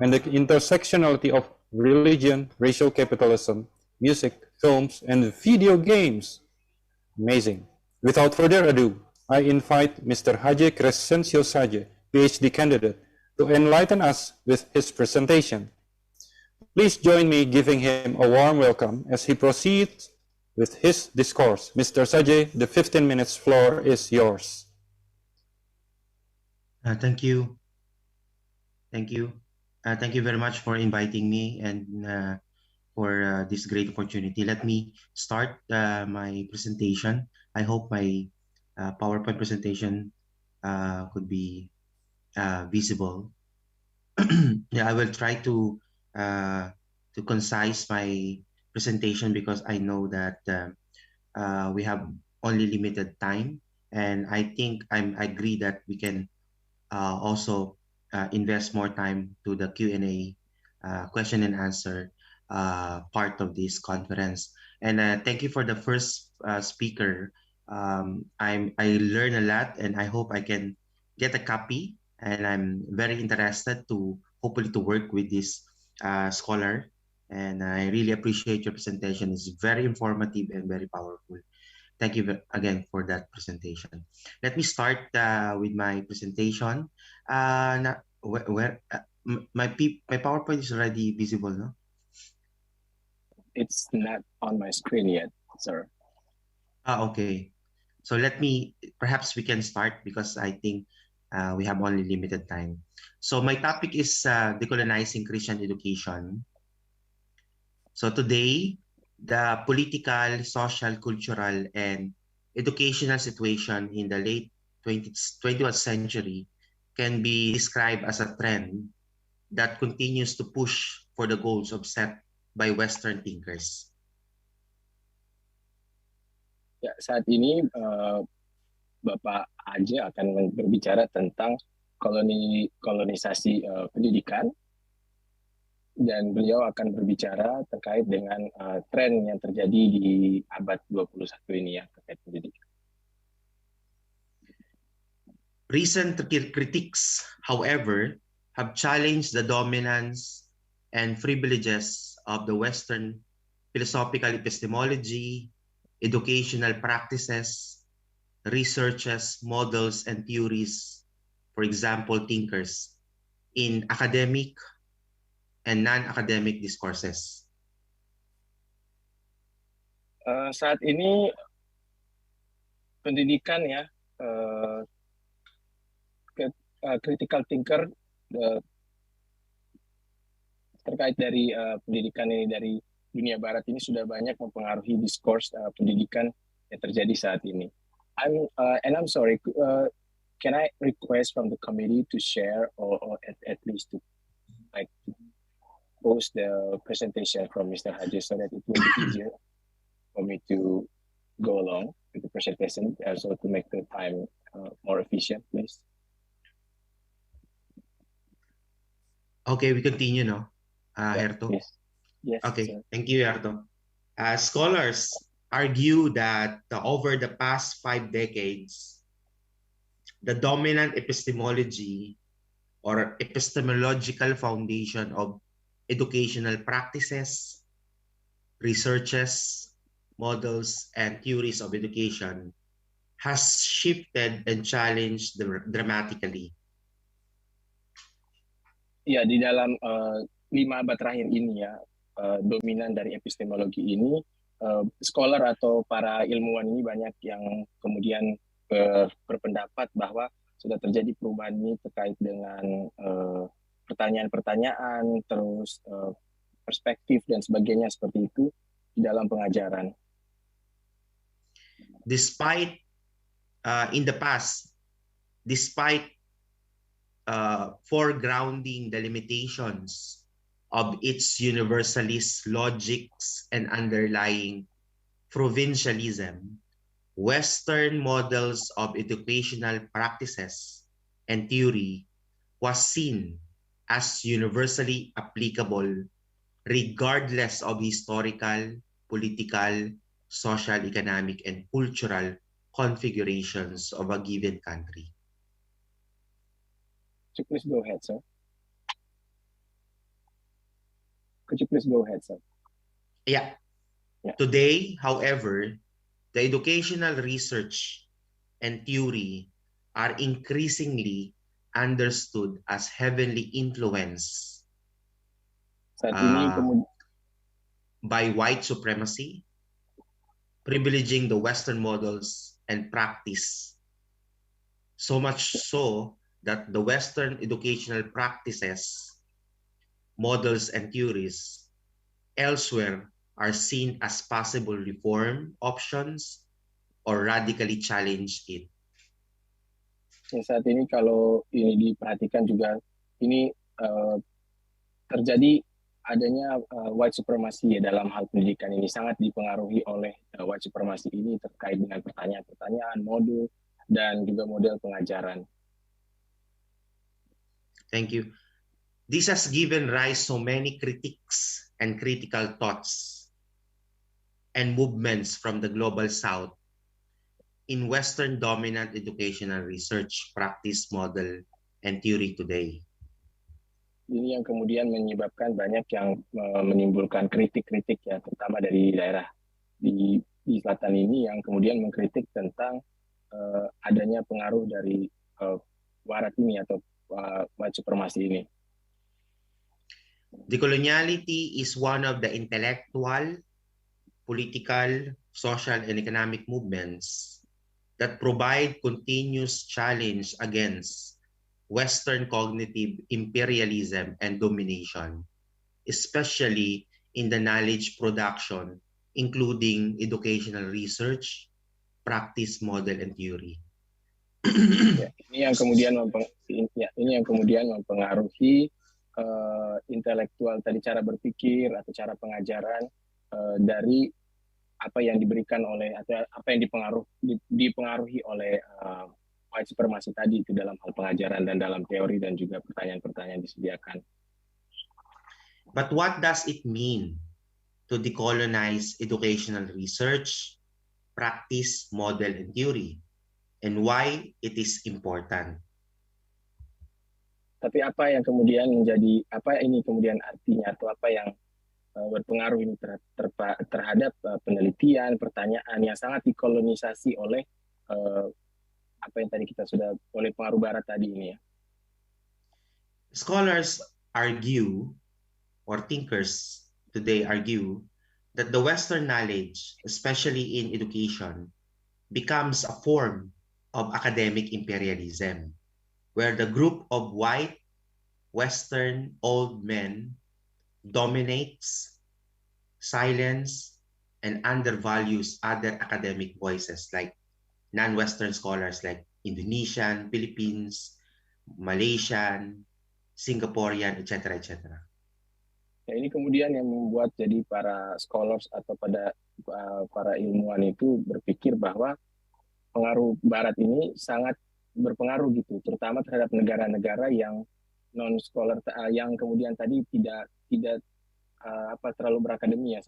and the intersectionality of religion, racial capitalism, music, films, and video games. Amazing. Without further ado, I invite Mr. Haje Crescencio Saje, PhD candidate, to enlighten us with his presentation. Please join me giving him a warm welcome as he proceeds with his discourse. Mr. Saje, the 15 minutes floor is yours. Thank you. Thank you. Thank you very much for inviting me and for this great opportunity. Let me start my presentation. I hope my PowerPoint presentation could be visible. Yeah, I will try to concise my presentation because I know that we have only limited time, and I think I agree that we can also invest more time to the Q&A question and answer part of this conference. And thank you for the first speaker. I learned a lot, and I hope I can get a copy. And I'm very interested to hopefully to work with this scholar. And I really appreciate your presentation. It's very informative and very powerful. Thank you again for that presentation. Let me start with my presentation. My PowerPoint is already visible, no? It's not on my screen yet, sir. Okay. So perhaps we can start because I think we have only limited time. So my topic is decolonizing Christian education. So today, the political, social, cultural, and educational situation in the late 21st century can be described as a trend that continues to push for the goals of set by Western thinkers. Ya, saat ini Bapak Haje akan berbicara tentang kolonisasi pendidikan, dan beliau akan berbicara terkait dengan tren yang terjadi di abad 21 ini ya terkait pendidikan. Recent critics, however, have challenged the dominance and privileges of the Western philosophical epistemology, educational practices, researches, models, and theories, for example, thinkers, in academic and non-academic discourses. Saat ini pendidikan ya, critical thinker terkait dari pendidikan ini dari dunia barat ini sudah banyak mempengaruhi diskurs pendidikan yang terjadi saat ini. I'm sorry, can I request from the committee to share or at least to post the presentation from Mr. Haje so that it will be easier for me to go along with the presentation, also to make the time more efficient, please. Okay, we continue now, Herto. Yes. Yes. Okay, sir. thank you, Herto. Scholars argue that over the past 5 decades, the dominant epistemology or epistemological foundation of educational practices, researches, models, and theories of education has shifted and challenged dramatically. Ya, di dalam 5 abad terakhir ini ya, dominan dari epistemologi ini, scholar atau para ilmuwan ini banyak yang kemudian berpendapat bahwa sudah terjadi perubahan ini terkait dengan pertanyaan-pertanyaan, terus perspektif dan sebagainya seperti itu di dalam pengajaran. Despite in the past despite foregrounding the limitations of its universalist logics and underlying provincialism, Western models of educational practices and theory was seen as universally applicable regardless of historical, political, social, economic, and cultural configurations of a given country. Could you please go ahead, sir? Could you please go ahead, sir? Yeah. Today, however, the educational research and theory are increasingly understood as heavily influenced Saat ini by white supremacy, privileging the Western models and practice, so much so that the Western educational practices, models, and theories elsewhere are seen as possible reform options or radically challenge it. Saat ini kalau ini diperhatikan juga, ini terjadi adanya white supremacy ya dalam hal pendidikan ini sangat dipengaruhi oleh white supremacy ini terkait dengan pertanyaan-pertanyaan, modul, dan juga model pengajaran. Thank you. This has given rise so many critiques and critical thoughts and movements from the global South in Western dominant educational research, practice, model, and theory today. Ini yang kemudian menyebabkan banyak yang menimbulkan kritik-kritik ya, terutama dari daerah di selatan ini yang kemudian mengkritik tentang adanya pengaruh dari barat ini atau white supremacy ini. Decoloniality is one of the intellectual, political, social, and economic movements that provide continuous challenge against Western cognitive imperialism and domination, especially in the knowledge production, including educational research, practice, model, and theory. Ini yang kemudian mempengaruhi intelektual tadi, cara berpikir atau cara pengajaran dari apa yang diberikan oleh atau apa yang dipengaruhi oleh white supremacy tadi itu dalam hal pengajaran dan dalam teori dan juga pertanyaan-pertanyaan disediakan. But what does it mean to decolonize educational research, practice, model, and theory, and why it is important? Tapi apa yang kemudian menjadi, apa ini kemudian artinya atau apa yang berpengaruh ini terhadap penelitian, pertanyaan yang sangat dikolonisasi oleh apa yang tadi kita sudah oleh pengaruh barat tadi ini ya. Scholars argue, or thinkers today argue, that the Western knowledge, especially in education, becomes a form of academic imperialism, where the group of white, Western old men dominates, silence, and undervalues other academic voices like non-Western scholars like Indonesian, Philippines, Malaysian, Singaporean, etc., etc. Ya, ini kemudian yang membuat jadi para scholars atau para ilmuwan itu berpikir bahwa pengaruh Barat ini sangat berpengaruh gitu, terutama terhadap negara-negara yang non-scholar, yang kemudian tadi tidak terlalu berakademi ya,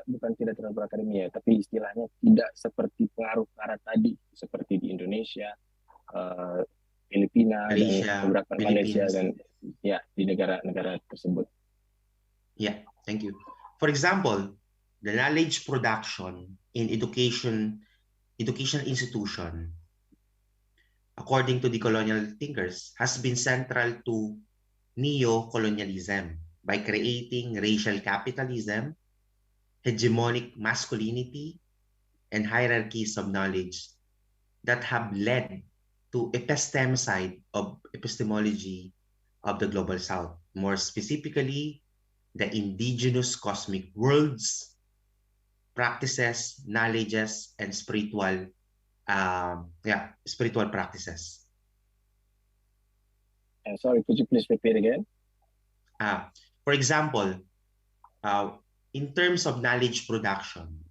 bukan tidak terlalu berakademi ya, tapi istilahnya tidak seperti pengaruh Barat tadi, seperti di Indonesia, Filipina, dan beberapa Malaysia dan ya di negara-negara tersebut. Yeah, thank you. For example, the knowledge production in educational institution, according to the colonial thinkers, has been central to neo-colonialism by creating racial capitalism, hegemonic masculinity, and hierarchies of knowledge that have led to epistemicide of epistemology of the Global South, more specifically, the indigenous cosmic worlds, practices, knowledges, and spiritual practices. Sorry, could you please repeat again? For example, in terms of knowledge production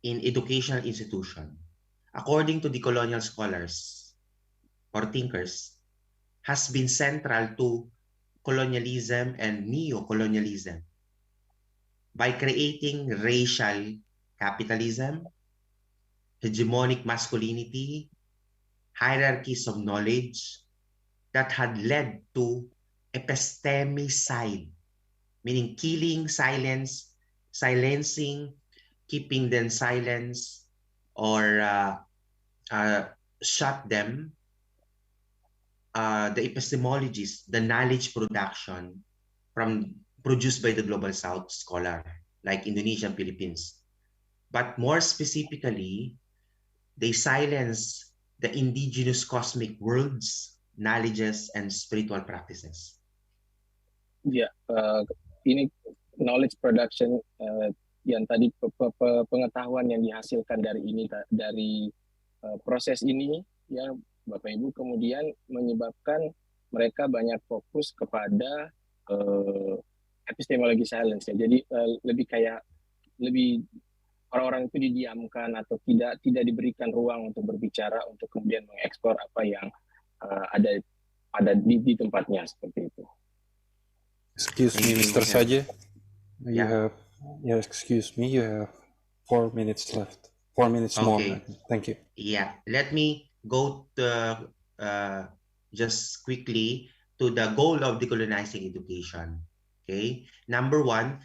in educational institution, according to the colonial scholars or thinkers, has been central to colonialism and neo-colonialism by creating racial capitalism, hegemonic masculinity, hierarchies of knowledge that had led to epistemicide, meaning killing, silencing, keeping them silence, or shut them, the epistemologies, the knowledge production produced by the Global South scholar, like Indonesia and Philippines. But more specifically, they silence the indigenous cosmic worlds, knowledges, and spiritual practices. Ya, ini knowledge production yang tadi pengetahuan yang dihasilkan dari ini dari proses ini ya Bapak Ibu kemudian menyebabkan mereka banyak fokus kepada epistemologi silence ya. Jadi lebih orang-orang itu didiamkan atau tidak diberikan ruang untuk berbicara untuk kemudian mengeksplor apa yang ada di tempatnya seperti itu. Excuse me, Mr. Saje. Excuse me, you have 4 minutes left. 4 minutes more. Thank you. Yeah, let me go to just quickly to the goal of decolonizing education. Okay, number one,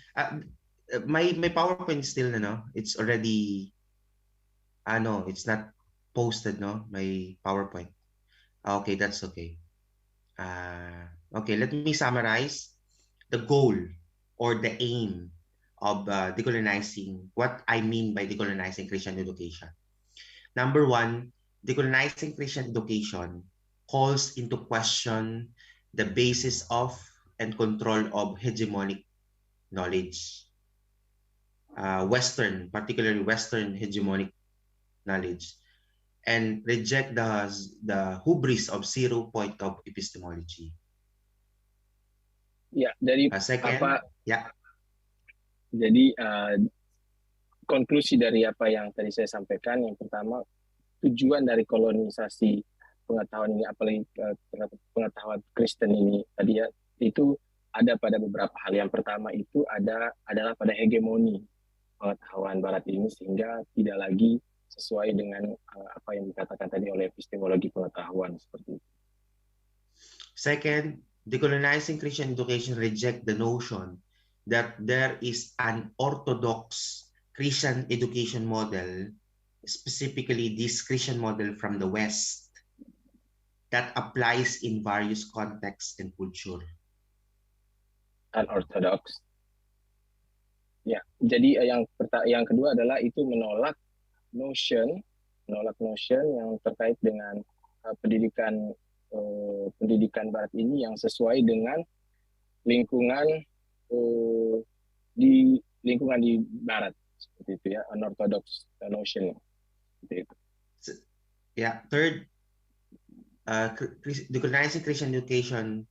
my PowerPoint is still, it's already, no, it's not posted, no, my PowerPoint. Okay, that's okay. Okay, let me summarize the goal or the aim of decolonizing, what I mean by decolonizing Christian education. Number one, decolonizing Christian education calls into question the basis of and control of hegemonic knowledge. Particularly Western hegemonic knowledge, and reject the hubris of 0 point of epistemology. Ya, dari second, jadi konklusi dari apa yang tadi saya sampaikan, yang pertama, tujuan dari kolonisasi pengetahuan ini, apalagi pengetahuan Kristen ini tadi ya, itu ada pada beberapa hal. Yang pertama itu adalah pada hegemoni pengetahuan Barat ini, sehingga tidak lagi sesuai dengan apa yang dikatakan tadi oleh epistemologi pengetahuan seperti itu. Second, decolonizing Christian education reject the notion that there is an orthodox Christian education model, specifically this Christian model from the West, that applies in various contexts and culture. Unorthodox. Ya, jadi yang kedua adalah itu menolak notion yang terkait dengan pendidikan Barat ini yang sesuai dengan lingkungan di Barat seperti itu ya, unorthodox notion seperti itu. Yeah, third, decolonizing Christian education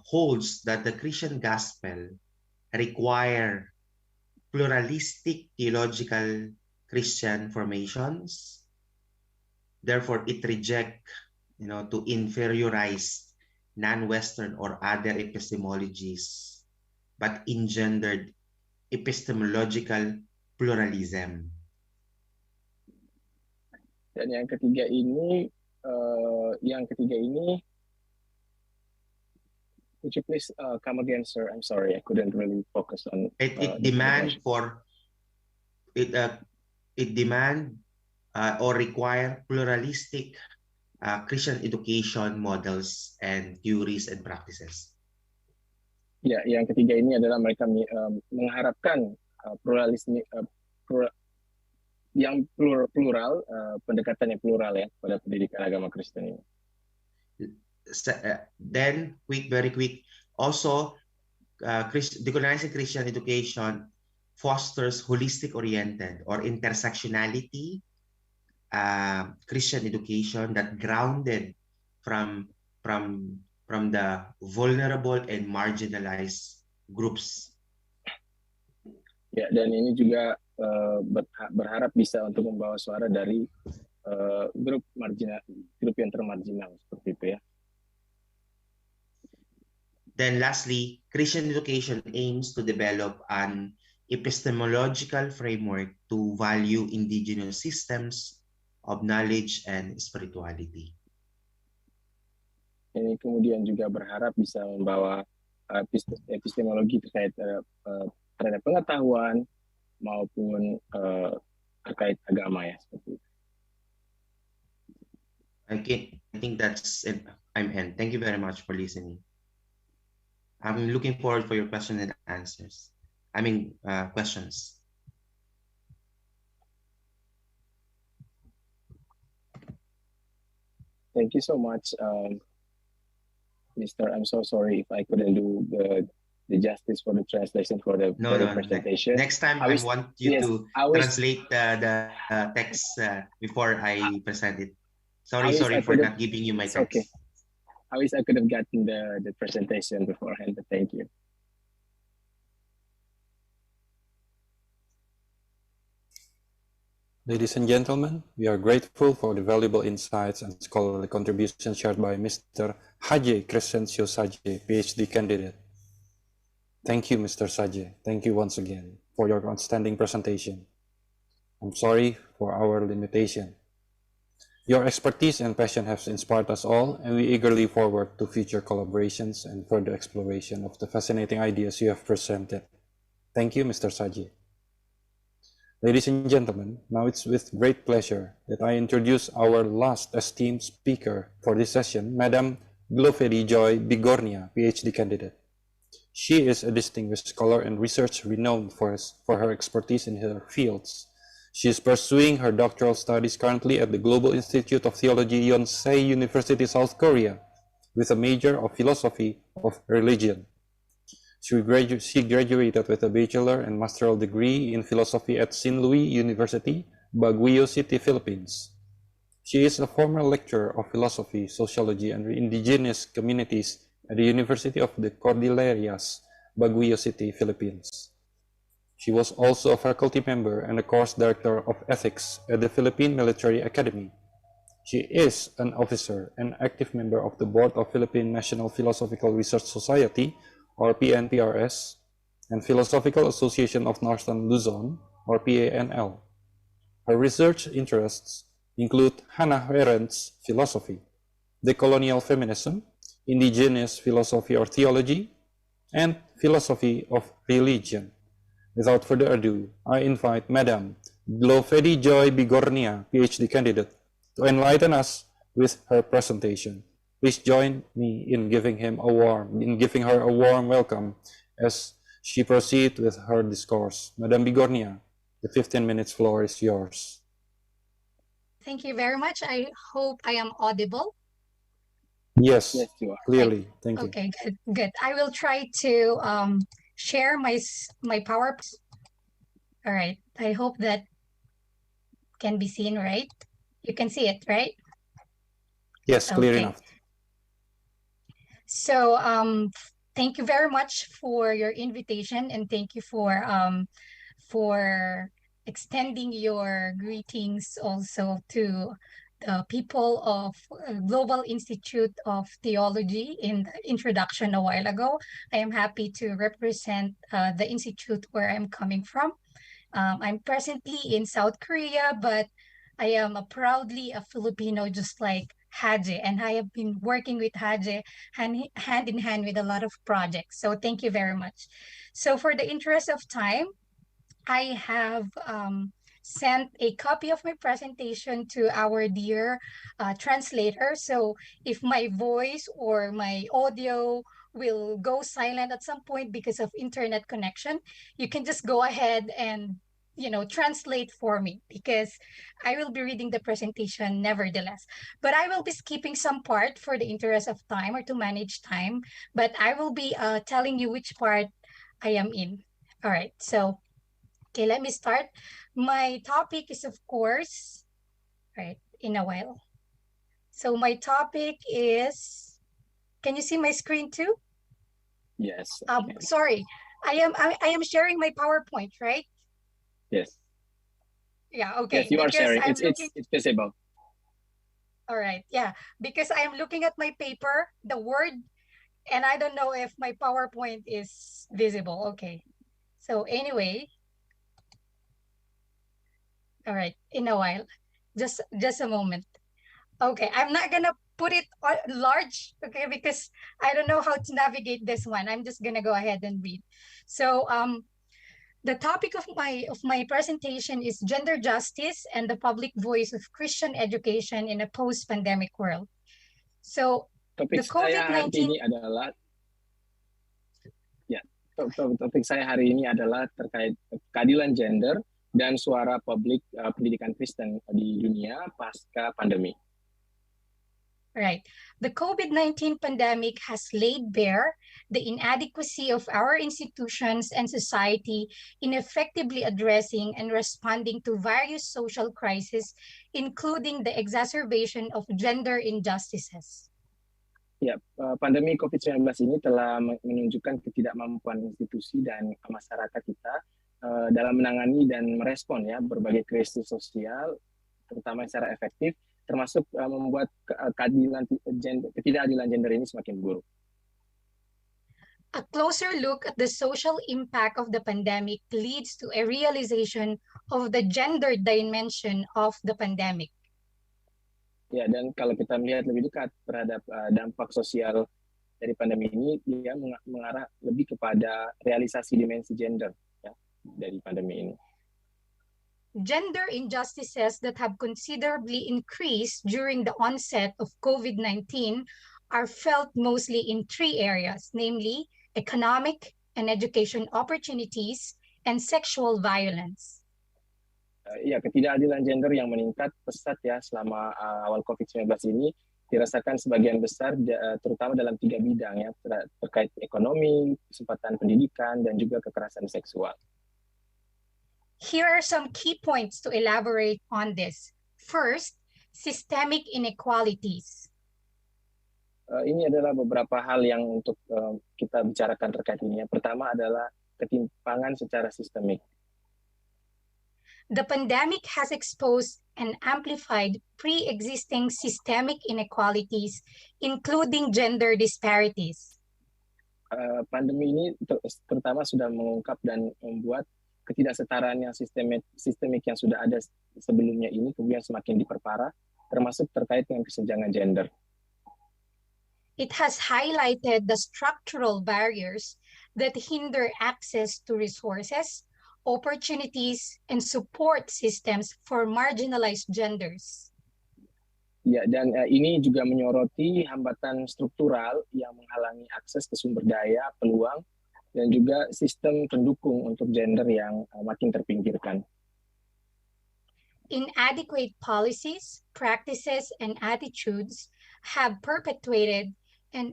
holds that the Christian gospel require pluralistic theological Christian formations. Therefore, it rejects, to inferiorize non-Western or other epistemologies, but engendered epistemological pluralism. Dan yang ketiga ini, would you please come again, sir? I'm sorry, I couldn't really focus on. It demand or require pluralistic Christian education models and theories and practices. Ya, yang ketiga ini adalah mereka mengharapkan pluralisme yang plural, pendekatan yang plural ya pada pendidikan agama Kristen ini. Then, very quick, also decolonizing Christian education fosters holistic-oriented or intersectionality Christian education that grounded from from the vulnerable and marginalized groups. Ya, dan ini juga berharap bisa untuk membawa suara dari grup yang termarginal seperti itu ya. Then lastly, Christian education aims to develop an epistemological framework to value indigenous systems of knowledge and spirituality. Ini kemudian juga berharap bisa membawa epistemologi terkait terhadap pengetahuan maupun terkait agama ya seperti itu. Okay, I think that's it. I'm in. Thank you very much for listening. I'm looking forward for your questions and answers. Questions. Thank you so much, Mr. I'm so sorry if I couldn't do the justice for the translation for the presentation. Next time I want you to translate the text before I present it. Sorry for not giving you my text. Okay. I wish I could have gotten the presentation beforehand, but thank you. Ladies and gentlemen, we are grateful for the valuable insights and scholarly contributions shared by Mr. Haji Crescencio Saje, PhD candidate. Thank you, Mr. Saje. Thank you once again for your outstanding presentation. I'm sorry for our limitation. Your expertise and passion have inspired us all, and we eagerly forward to future collaborations and further exploration of the fascinating ideas you have presented. Thank you, Mr. Saji. Ladies and gentlemen, now it's with great pleasure that I introduce our last esteemed speaker for this session, Madam Gloferi Joy Bigornia, PhD candidate. She is a distinguished scholar and researcher renowned for her expertise in her fields. She is pursuing her doctoral studies currently at the Global Institute of Theology, Yonsei University, South Korea, with a major of philosophy of religion. She graduated with a bachelor and master's degree in philosophy at St. Louis University, Baguio City, Philippines. She is a former lecturer of philosophy, sociology, and indigenous communities at the University of the Cordilleras, Baguio City, Philippines. She was also a faculty member and a course director of ethics at the Philippine Military Academy. She is an officer and active member of the board of Philippine National Philosophical Research Society, or PNPRS, and Philosophical Association of Northern Luzon, or PANL. Her research interests include Hannah Arendt's philosophy, decolonial feminism, indigenous philosophy or theology, and philosophy of religion. Without further ado, I invite Madam Gloferi Joy Bigornia, PhD candidate, to enlighten us with her presentation. Please join me in giving her a warm welcome as she proceeds with her discourse. Madam Bigornia, the 15 minutes floor is yours. Thank you very much. I hope I am audible. Yes, you are. clearly. Thank you. Okay, good. I will try to share my PowerPoint. All right. I hope that can be seen, right? You can see it, right? Yes, clear enough. So thank you very much for your invitation, and thank you for extending your greetings also to the people of Global Institute of Theology in the introduction a while ago. I am happy to represent the institute where I'm coming from. I'm presently in South Korea, but I am proudly a Filipino, just like Haje, and I have been working with Haje hand in hand with a lot of projects. So thank you very much. So for the interest of time, I have sent a copy of my presentation to our dear translator. So if my voice or my audio will go silent at some point because of internet connection, you can just go ahead and translate for me, because I will be reading the presentation nevertheless. But I will be skipping some part for the interest of time or to manage time, but I will be telling you which part I am in. All right, so okay, let me start. My topic is, of course, right, in a while. So my topic is Can you see my screen too? Yes. Sorry, I am sharing my PowerPoint, right? Yes. Yeah, okay. Yes, you are Because sharing. I'm It's visible. All right, yeah. Because I am looking at my paper, the Word, and I don't know if my PowerPoint is visible. Okay. So anyway, all right, in a while. Just a moment. Okay, I'm not gonna put it large, okay, because I don't know how to navigate this one. I'm just gonna go ahead and read. So the topic of my presentation is gender justice and the public voice of Christian education in a post-pandemic world. So Topik the saya hari COVID-19 ini adalah topik saya hari ini adalah terkait keadilan gender dan suara publik pendidikan Kristen di dunia pasca pandemi. Right. The COVID-19 pandemic has laid bare the inadequacy of our institutions and society in effectively addressing and responding to various social crises, including the exacerbation of gender injustices. Ya, pandemi COVID-19 ini telah menunjukkan ketidakmampuan institusi dan masyarakat kita dalam menangani dan merespon ya berbagai krisis sosial, terutama secara efektif, termasuk membuat ketidakadilan gender ini semakin buruk. A closer look at the social impact of the pandemic leads to a realization of the gender dimension of the pandemic. Ya, dan kalau kita melihat lebih dekat terhadap dampak sosial dari pandemi ini, dia mengarah lebih kepada realisasi dimensi gender ya, dari pandemi ini. Gender injustices that have considerably increased during the onset of COVID-19 are felt mostly in three areas, namely economic and education opportunities and sexual violence. Ya, ketidakadilan gender yang meningkat pesat ya selama awal COVID-19 ini dirasakan sebagian besar terutama dalam 3 bidang ya, terkait ekonomi, kesempatan pendidikan, dan juga kekerasan seksual. Here are some key points to elaborate on this. First, systemic inequalities. Ini adalah beberapa hal yang untuk kita bicarakan terkait ini. Yang pertama adalah ketimpangan secara sistemik. The pandemic has exposed and amplified pre-existing systemic inequalities, including gender disparities. Pandemi ini terutama sudah mengungkap dan membuat ketidaksetaraan yang sistemik yang sudah ada sebelumnya ini kemudian semakin diperparah, termasuk terkait dengan kesenjangan gender. It has highlighted the structural barriers that hinder access to resources, opportunities, and support systems for marginalized genders. Ya, dan ini juga menyoroti hambatan struktural yang menghalangi akses ke sumber daya, peluang, dan juga sistem pendukung untuk gender yang makin terpinggirkan. Inadequate policies, practices, and attitudes have perpetuated and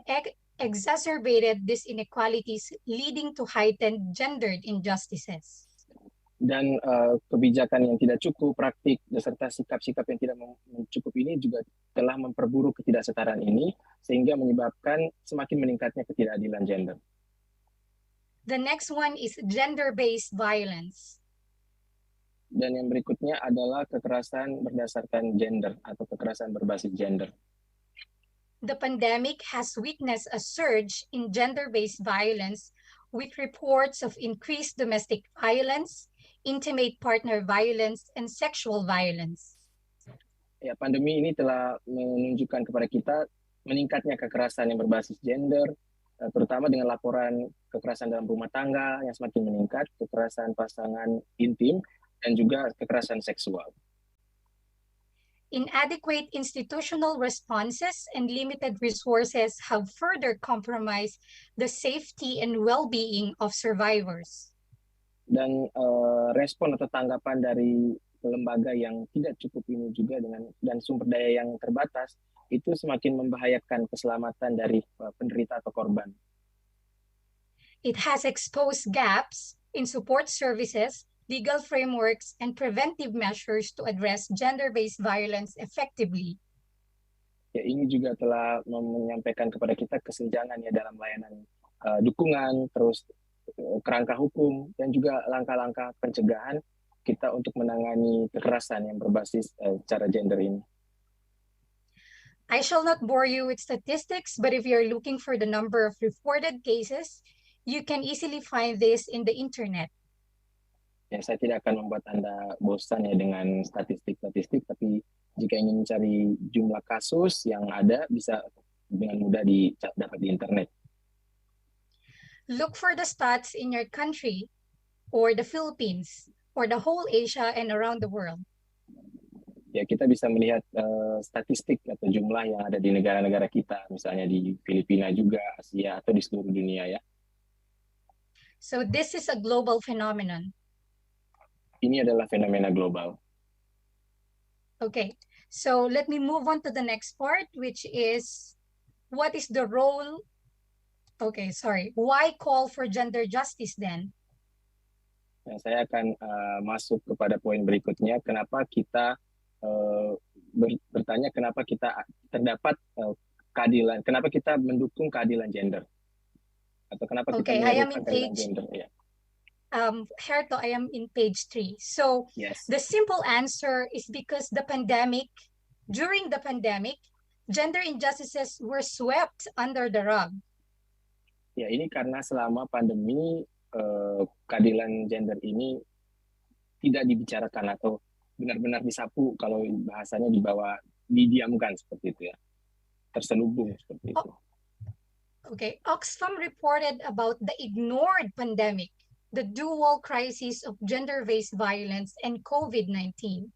exacerbated these inequalities, leading to heightened gendered injustices. Dan kebijakan yang tidak cukup, praktik, beserta sikap-sikap yang tidak mencukupi ini juga telah memperburuk ketidaksetaraan ini, sehingga menyebabkan semakin meningkatnya ketidakadilan gender. The next one is gender-based violence. Dan yang berikutnya adalah kekerasan berdasarkan gender atau kekerasan berbasis gender. The pandemic has witnessed a surge in gender-based violence with reports of increased domestic violence, intimate partner violence, and sexual violence. Ya, pandemi ini telah menunjukkan kepada kita meningkatnya kekerasan yang berbasis gender, terutama dengan laporan kekerasan dalam rumah tangga yang semakin meningkat, kekerasan pasangan intim, dan juga kekerasan seksual. Inadequate institutional responses and limited resources have further compromised the safety and well-being of survivors. Dan respon atau tanggapan dari lembaga yang tidak cukup ini juga dan sumber daya yang terbatas itu semakin membahayakan keselamatan dari penderita atau korban. It has exposed gaps in support services, legal frameworks, and preventive measures to address gender-based violence effectively. Ya, ini juga telah menyampaikan kepada kita kesenjangan ya dalam layanan dukungan, terus kerangka hukum, dan juga langkah-langkah pencegahan kita untuk menangani kekerasan yang berbasis cara gender ini. I shall not bore you with statistics, but if you're looking for the number of reported cases, you can easily find this in the internet. Ya, saya tidak akan membuat Anda bosan ya dengan statistik-statistik, tapi jika ingin mencari jumlah kasus yang ada, bisa dengan mudah dapat di internet. Look for the stats in your country, or the Philippines, or the whole Asia and around the world. Ya, kita bisa melihat statistik atau jumlah yang ada di negara-negara kita, misalnya di Filipina juga, Asia, atau di seluruh dunia ya. So this is a global phenomenon. Ini adalah fenomena global. Okay, so let me move on to the next part, which is what is the role? Okay, sorry. Why call for gender justice then? Nah, saya akan masuk kepada poin berikutnya. Kenapa kita bertanya kenapa kita terdapat keadilan? Kenapa kita mendukung keadilan gender? Atau kenapa kita menyerukan keadilan gender? Ya. Herto, I am in page 3. So yes. The simple answer is because during the pandemic, gender injustices were swept under the rug. Ya, ini karena selama pandemi keadilan gender ini tidak dibicarakan atau benar-benar disapu, kalau bahasanya didiamkan seperti itu ya, terselubung seperti itu. Okay, Oxfam reported about the ignored pandemic, the dual crisis of gender-based violence and COVID-19.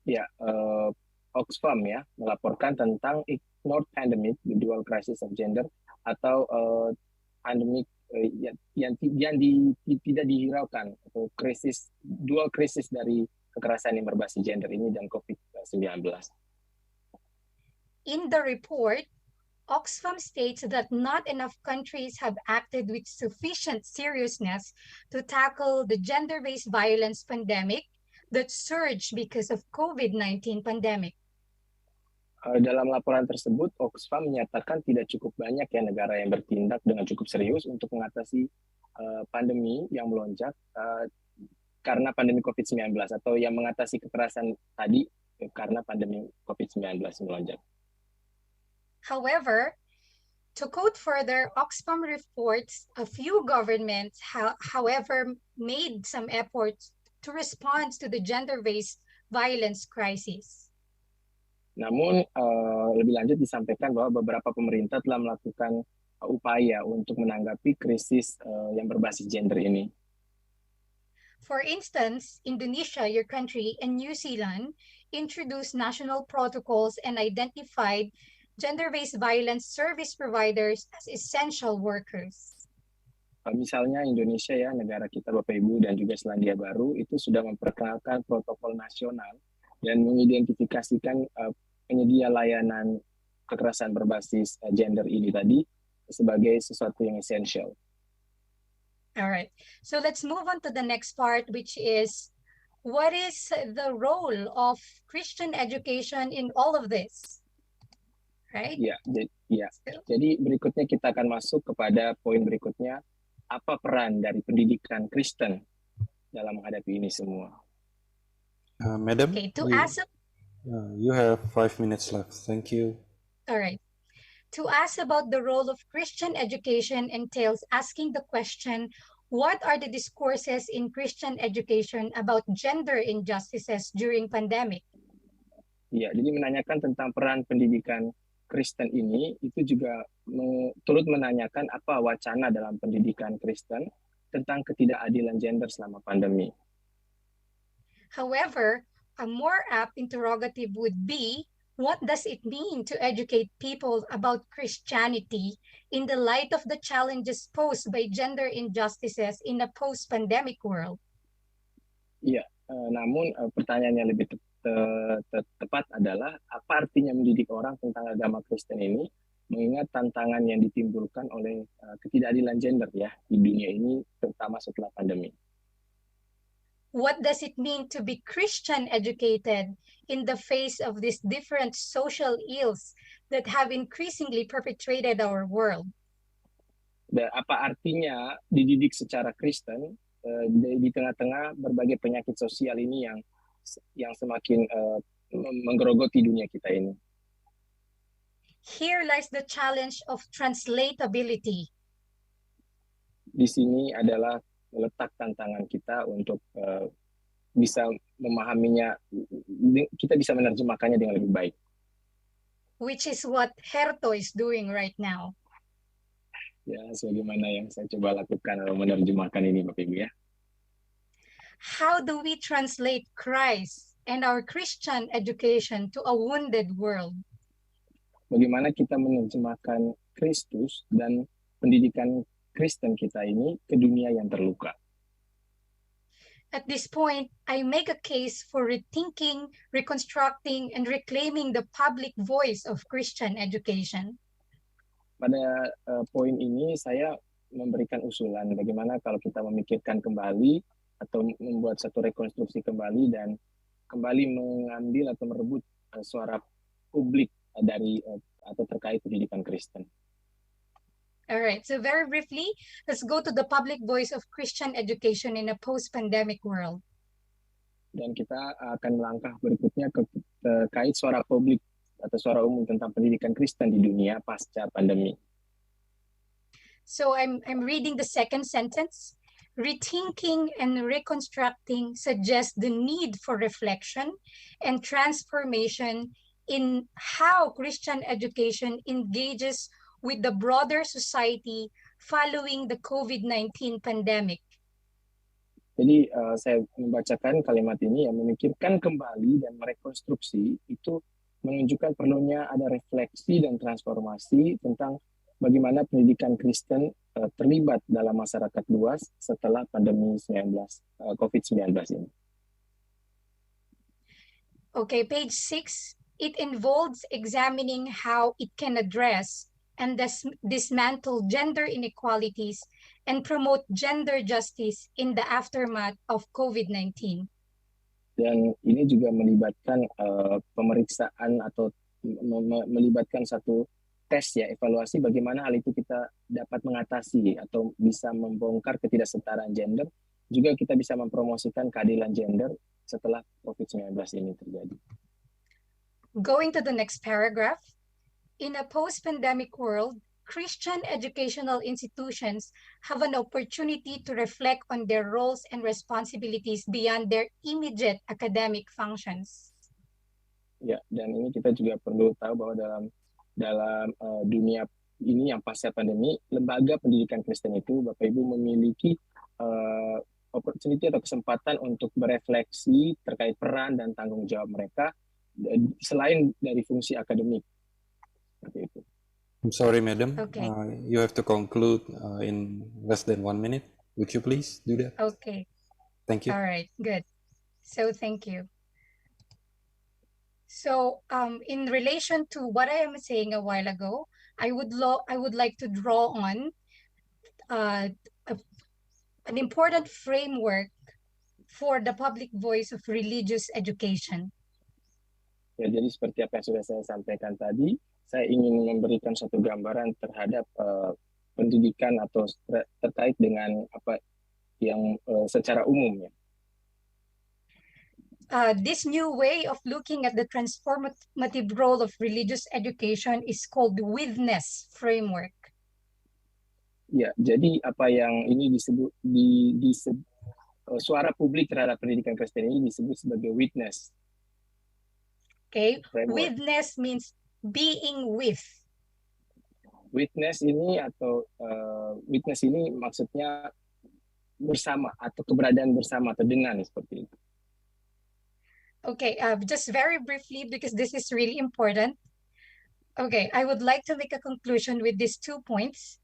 Ya, Oxfam ya melaporkan tentang ignored pandemic, the dual crisis of gender, atau pandemik yang tidak dihiraukan, atau dual krisis dari kekerasan yang berbasis gender ini dan COVID-19. In the report, Oxfam states that not enough countries have acted with sufficient seriousness to tackle the gender-based violence pandemic that surged because of COVID-19 pandemic. Dalam laporan tersebut, Oxfam menyatakan tidak cukup banyak ya negara yang bertindak dengan cukup serius untuk mengatasi pandemi yang melonjak karena pandemi COVID-19, atau yang mengatasi kekerasan tadi karena pandemi COVID-19 melonjak. However, to quote further, Oxfam reports a few governments, however, made some efforts to respond to the gender-based violence crisis. Namun, lebih lanjut disampaikan bahwa beberapa pemerintah telah melakukan upaya untuk menanggapi krisis yang berbasis gender ini. For instance, Indonesia, your country, and New Zealand introduced national protocols and identified gender-based violence service providers as essential workers. Misalnya Indonesia ya, negara kita Bapak Ibu, dan juga Selandia Baru itu sudah memperkenalkan protokol nasional dan mengidentifikasikan penyedia layanan kekerasan berbasis gender ini tadi sebagai sesuatu yang esensial. All right, so let's move on to the next part, which is what is the role of Christian education in all of this? Right? Ya, jadi berikutnya kita akan masuk kepada poin berikutnya, apa peran dari pendidikan Kristen dalam menghadapi ini semua. Madam, okay, you have 5 minutes left. Thank you. All right. To ask about the role of Christian education entails asking the question, what are the discourses in Christian education about gender injustices during pandemic? Ya, jadi menanyakan tentang peran pendidikan Kristen ini, itu juga turut menanyakan apa wacana dalam pendidikan Kristen tentang ketidakadilan gender selama pandemi. However, a more apt interrogative would be, what does it mean to educate people about Christianity in the light of the challenges posed by gender injustices in a post-pandemic world? Iya, namun pertanyaan yang lebih tepat adalah apa artinya mendidik orang tentang agama Kristen ini, mengingat tantangan yang ditimbulkan oleh ketidakadilan gender ya di dunia ini, terutama setelah pandemi. What does it mean to be Christian educated in the face of these different social ills that have increasingly perpetrated our world? Dan apa artinya dididik secara Kristen di tengah-tengah berbagai penyakit sosial ini yang semakin menggerogoti dunia kita ini. Here lies the challenge of translatability. Di sini adalah letak tantangan kita untuk bisa memahaminya, kita bisa menerjemahkannya dengan lebih baik. Which is what Herto is doing right now. Ya, sebagaimana yang saya coba lakukan dalam menerjemahkan ini, Bapak Ibu ya. How do we translate Christ and our Christian education to a wounded world? Bagaimana kita menerjemahkan Kristus dan pendidikan Kristen kita ini ke dunia yang terluka? At this point, I make a case for rethinking, reconstructing, and reclaiming the public voice of Christian education. Pada poin ini saya memberikan usulan bagaimana kalau kita memikirkan kembali atau membuat satu rekonstruksi kembali dan kembali mengambil atau merebut suara publik dari atau terkait pendidikan Kristen. All right, so very briefly, let's go to the public voice of Christian education in a post-pandemic world. Dan kita akan melangkah berikutnya terkait suara publik atau suara umum tentang pendidikan Kristen di dunia pasca pandemi. So I'm reading the second sentence. Rethinking and reconstructing suggests the need for reflection and transformation in how Christian education engages with the broader society following the COVID-19 pandemic. Jadi saya membacakan kalimat ini yang memikirkan kembali dan merekonstruksi itu menunjukkan perlunya ada refleksi dan transformasi tentang bagaimana pendidikan Kristen terlibat dalam masyarakat luas setelah pandemi COVID-19 ini. Okay, page 6. It involves examining how it can address and dismantle gender inequalities and promote gender justice in the aftermath of COVID-19. Dan ini juga melibatkan pemeriksaan atau melibatkan satu tes ya, evaluasi bagaimana hal itu kita dapat mengatasi atau bisa membongkar ketidaksetaraan gender. Juga kita bisa mempromosikan keadilan gender setelah COVID-19 ini terjadi. Going to the next paragraph. In a post-pandemic world, Christian educational institutions have an opportunity to reflect on their roles and responsibilities beyond their immediate academic functions. Ya, dan ini kita juga perlu tahu bahwa dalam dunia ini yang pasca pandemi, lembaga pendidikan Kristen itu, Bapak Ibu memiliki opportunity atau kesempatan untuk berefleksi terkait peran dan tanggung jawab mereka selain dari fungsi akademik. Seperti itu. I'm sorry, madam. Okay. You have to conclude in less than 1 minute. Would you please do that? Okay. Thank you. All right, good. So thank you. So in relation to what I am saying a while ago, I would like to draw on an important framework for the public voice of religious education. Ya, jadi seperti apa yang sudah saya sampaikan tadi, saya ingin memberikan satu gambaran terhadap pendidikan atau terkait dengan apa yang secara umum ya. This new way of looking at the transformative role of religious education is called the witness framework. Ya, jadi apa yang ini disebut suara publik terhadap pendidikan Kristen ini disebut sebagai witness. Okay, framework. Witness means being with. Witness ini maksudnya bersama atau keberadaan bersama atau dengan seperti itu. Okay, just very briefly because this is really important. Okay, I would like to make a conclusion with these 2 points.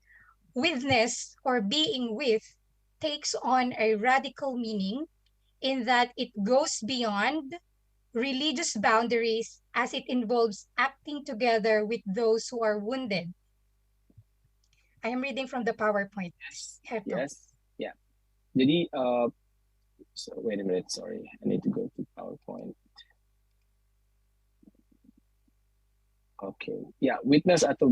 Witness or being with takes on a radical meaning in that it goes beyond religious boundaries as it involves acting together with those who are wounded. I am reading from the PowerPoint. Yes, ya. Jadi So wait a minute, sorry, I need to go to PowerPoint. Oke, ya witness atau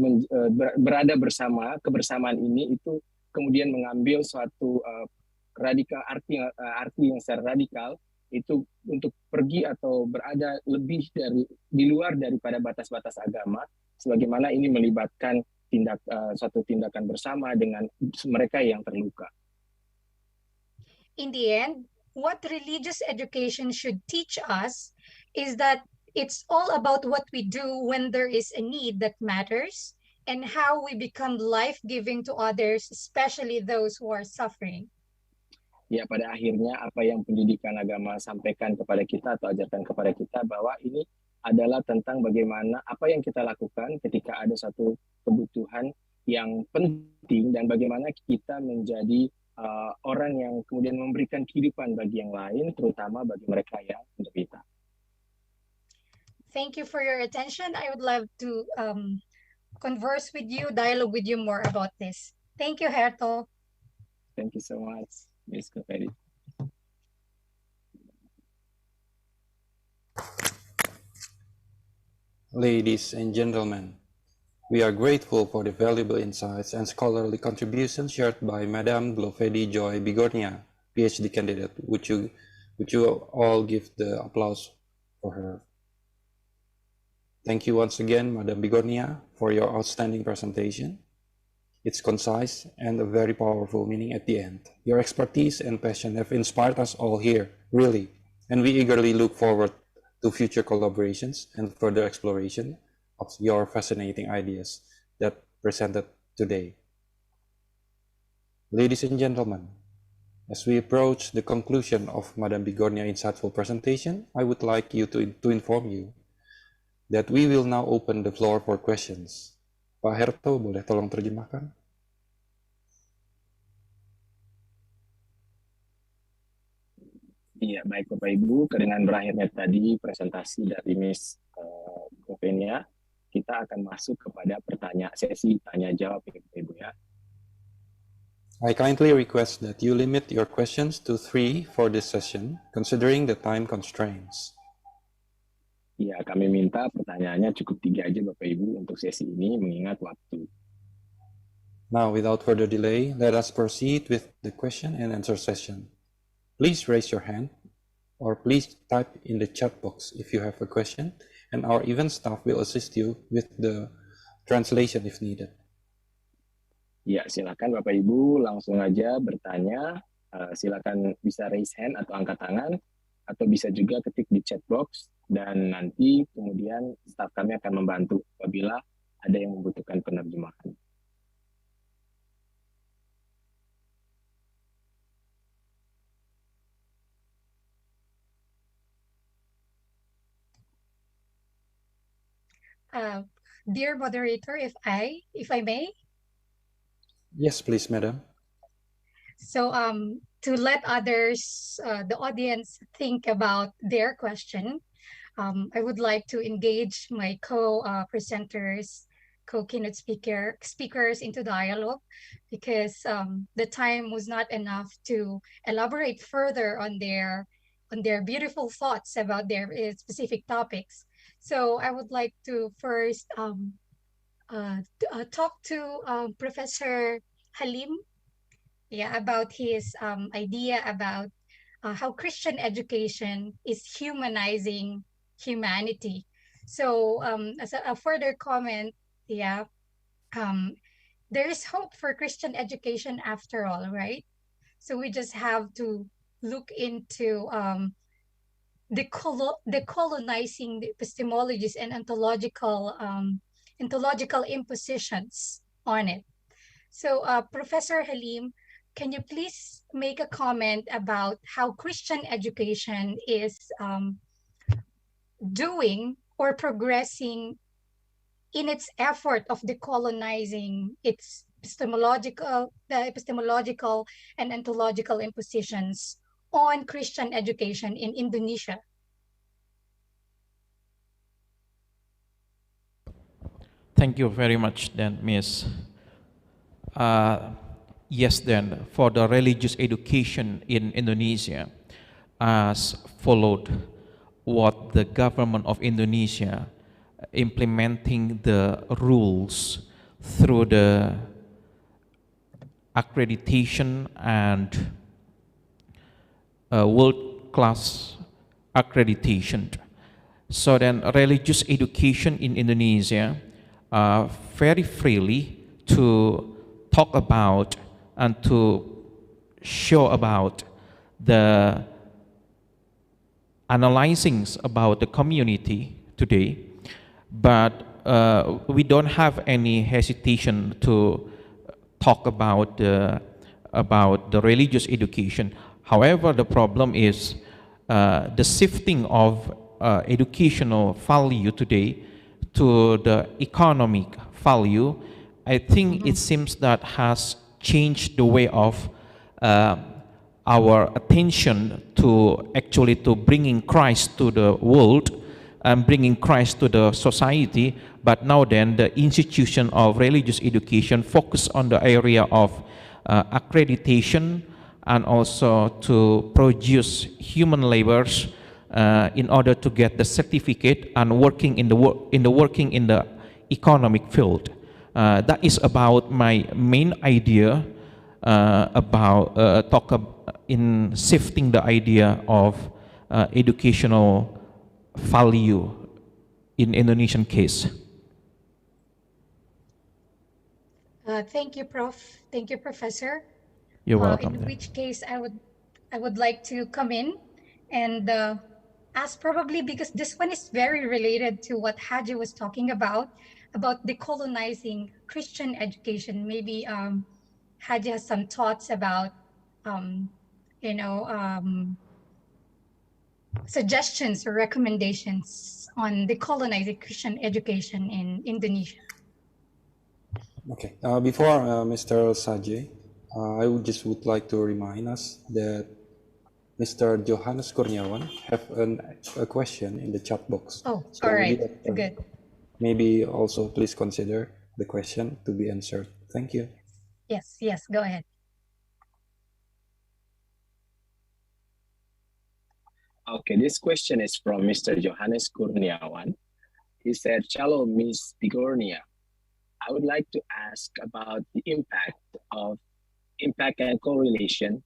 berada bersama, kebersamaan ini itu kemudian mengambil suatu radikal arti yang secara radikal itu untuk pergi atau berada lebih dari di luar daripada batas-batas agama, sebagaimana ini melibatkan suatu tindakan bersama dengan mereka yang terluka. In the end, what religious education should teach us is that it's all about what we do when there is a need that matters and how we become life-giving to others, especially those who are suffering. Ya, pada akhirnya apa yang pendidikan agama sampaikan kepada kita atau ajarkan kepada kita bahwa ini adalah tentang bagaimana apa yang kita lakukan ketika ada satu kebutuhan yang penting dan bagaimana kita menjadi orang yang kemudian memberikan kehidupan bagi yang lain, terutama bagi mereka yang menderita. Thank you for your attention. I would love to converse with you, dialogue with you more about this. Thank you, Herto. Thank you so much, Ms. Kopedi. Ladies and gentlemen, we are grateful for the valuable insights and scholarly contributions shared by Madame Glofedi Joy Bigornia, PhD candidate. Would you all give the applause for her? Thank you once again, Madame Bigornia, for your outstanding presentation. It's concise and a very powerful meaning at the end. Your expertise and passion have inspired us all here, really, and we eagerly look forward to future collaborations and further exploration of your fascinating ideas that presented today. Ladies and gentlemen, as we approach the conclusion of Madame Bigornia's insightful presentation, I would like to inform you that we will now open the floor for questions. Pak Herto, boleh tolong terjemahkan? Iya, baik Bapak Ibu, dengan berakhirnya tadi presentasi dari Ms. Kopenia, kita akan masuk kepada sesi tanya jawab ya Bapak Ibu ya. I kindly request that you limit your questions to 3 for this session, considering the time constraints. Ya, kami minta pertanyaannya cukup 3 aja Bapak Ibu untuk sesi ini mengingat waktu. Now, without further delay, let us proceed with the question and answer session. Please raise your hand or please type in the chat box if you have a question, and our event staff will assist you with the translation if needed. Ya, silakan Bapak Ibu langsung aja bertanya. Silakan bisa raise hand atau angkat tangan, atau bisa juga ketik di chat box, dan nanti kemudian staf kami akan membantu apabila ada yang membutuhkan penerjemahan. Dear moderator, if I may. Yes, please, madam. So to let others, the audience, think about their question, I would like to engage my co-presenters, co-keynote speakers into dialogue, because the time was not enough to elaborate further on their beautiful thoughts about their specific topics. So I would like to first talk to Professor Halim, about his idea about how Christian education is humanizing humanity. So as a further comment, there is hope for Christian education after all, right? So we just have to look into decolonizing the epistemologies and ontological impositions on it. So Professor Halim, can you please make a comment about how Christian education is doing or progressing in its effort of decolonizing its epistemological and ontological impositions on Christian education in Indonesia? Thank you very much, then, Ms. Yes, then, for the religious education in Indonesia, as followed what the government of Indonesia implementing the rules through the accreditation and world-class accreditation. So then religious education in Indonesia very freely to talk about and to show about the analyzing about the community today, but we don't have any hesitation to talk about the religious education. However, the problem is the shifting of educational value today to the economic value. I think it seems that has changed the way of our attention to actually to bringing Christ to the world and bringing Christ to the society. But now then, the institution of religious education focus on the area of accreditation and also to produce human laborers in order to get the certificate and working in the economic field. That is about my main idea in shifting the idea of educational value in Indonesian case. Thank you, Prof. Thank you, Professor. You're welcome. In which case, I would like to come in and ask, probably because this one is very related to what Haji was talking about decolonizing Christian education. Maybe Haji has some thoughts about, suggestions or recommendations on decolonizing Christian education in Indonesia. Okay, before Mr. Sajay, I would like to remind us that Mr. Johannes Kurniawan have a question in the chat box. Oh, so all right, good. Maybe also please consider the question to be answered. Thank you. Yes, go ahead. Okay, this question is from Mr. Johannes Kurniawan. He said, "Shalom, Miss Bigornia. I would like to ask about the impact and correlation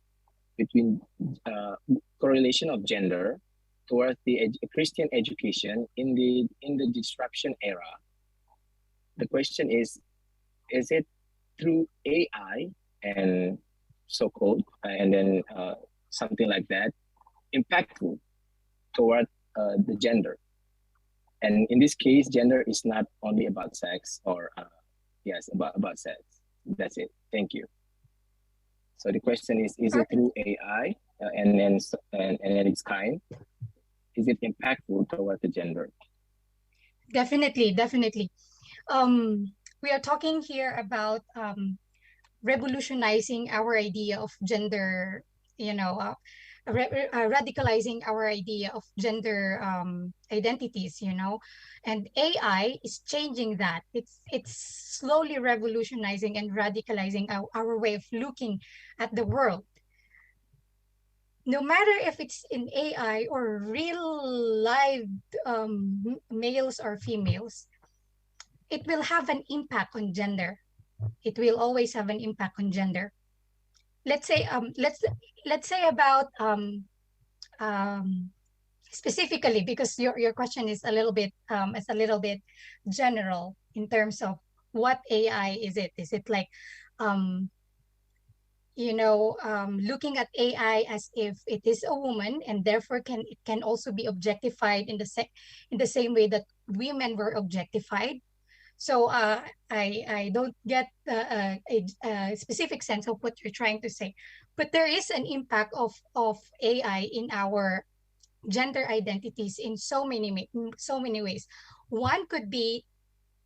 between correlation of gender towards the Christian education in the disruption era. The question is it through AI and so-called and then something like that impactful toward the gender? And in this case, gender is not only about sex or yes, about sex. That's it. Thank you." So the question is it through AI and then its kind? Is it impactful toward the gender? Definitely. We are talking here about revolutionizing our idea of gender, radicalizing our idea of gender identities, and AI is changing that. It's slowly revolutionizing and radicalizing our way of looking at the world. No matter if it's in AI or real live males or females, it will have an impact on gender. It will always have an impact on gender. Let's say about specifically, because your question is a little bit general in terms of what AI is it? Is it like looking at AI as if it is a woman and therefore it can also be objectified in the same way that women were objectified? So I don't get a specific sense of what you're trying to say, but there is an impact of AI in our gender identities in so many ways. One could be,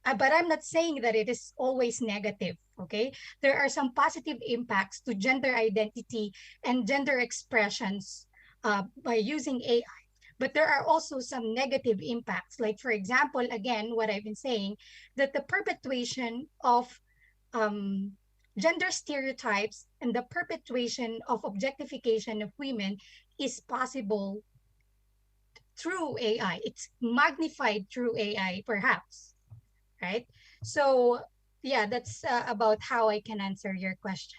but I'm not saying that it is always negative. Okay, there are some positive impacts to gender identity and gender expressions by using AI. But there are also some negative impacts, like, for example, again, what I've been saying, that the perpetuation of gender stereotypes and the perpetuation of objectification of women is possible through AI. It's magnified through AI, perhaps, right? So yeah, that's about how I can answer your question.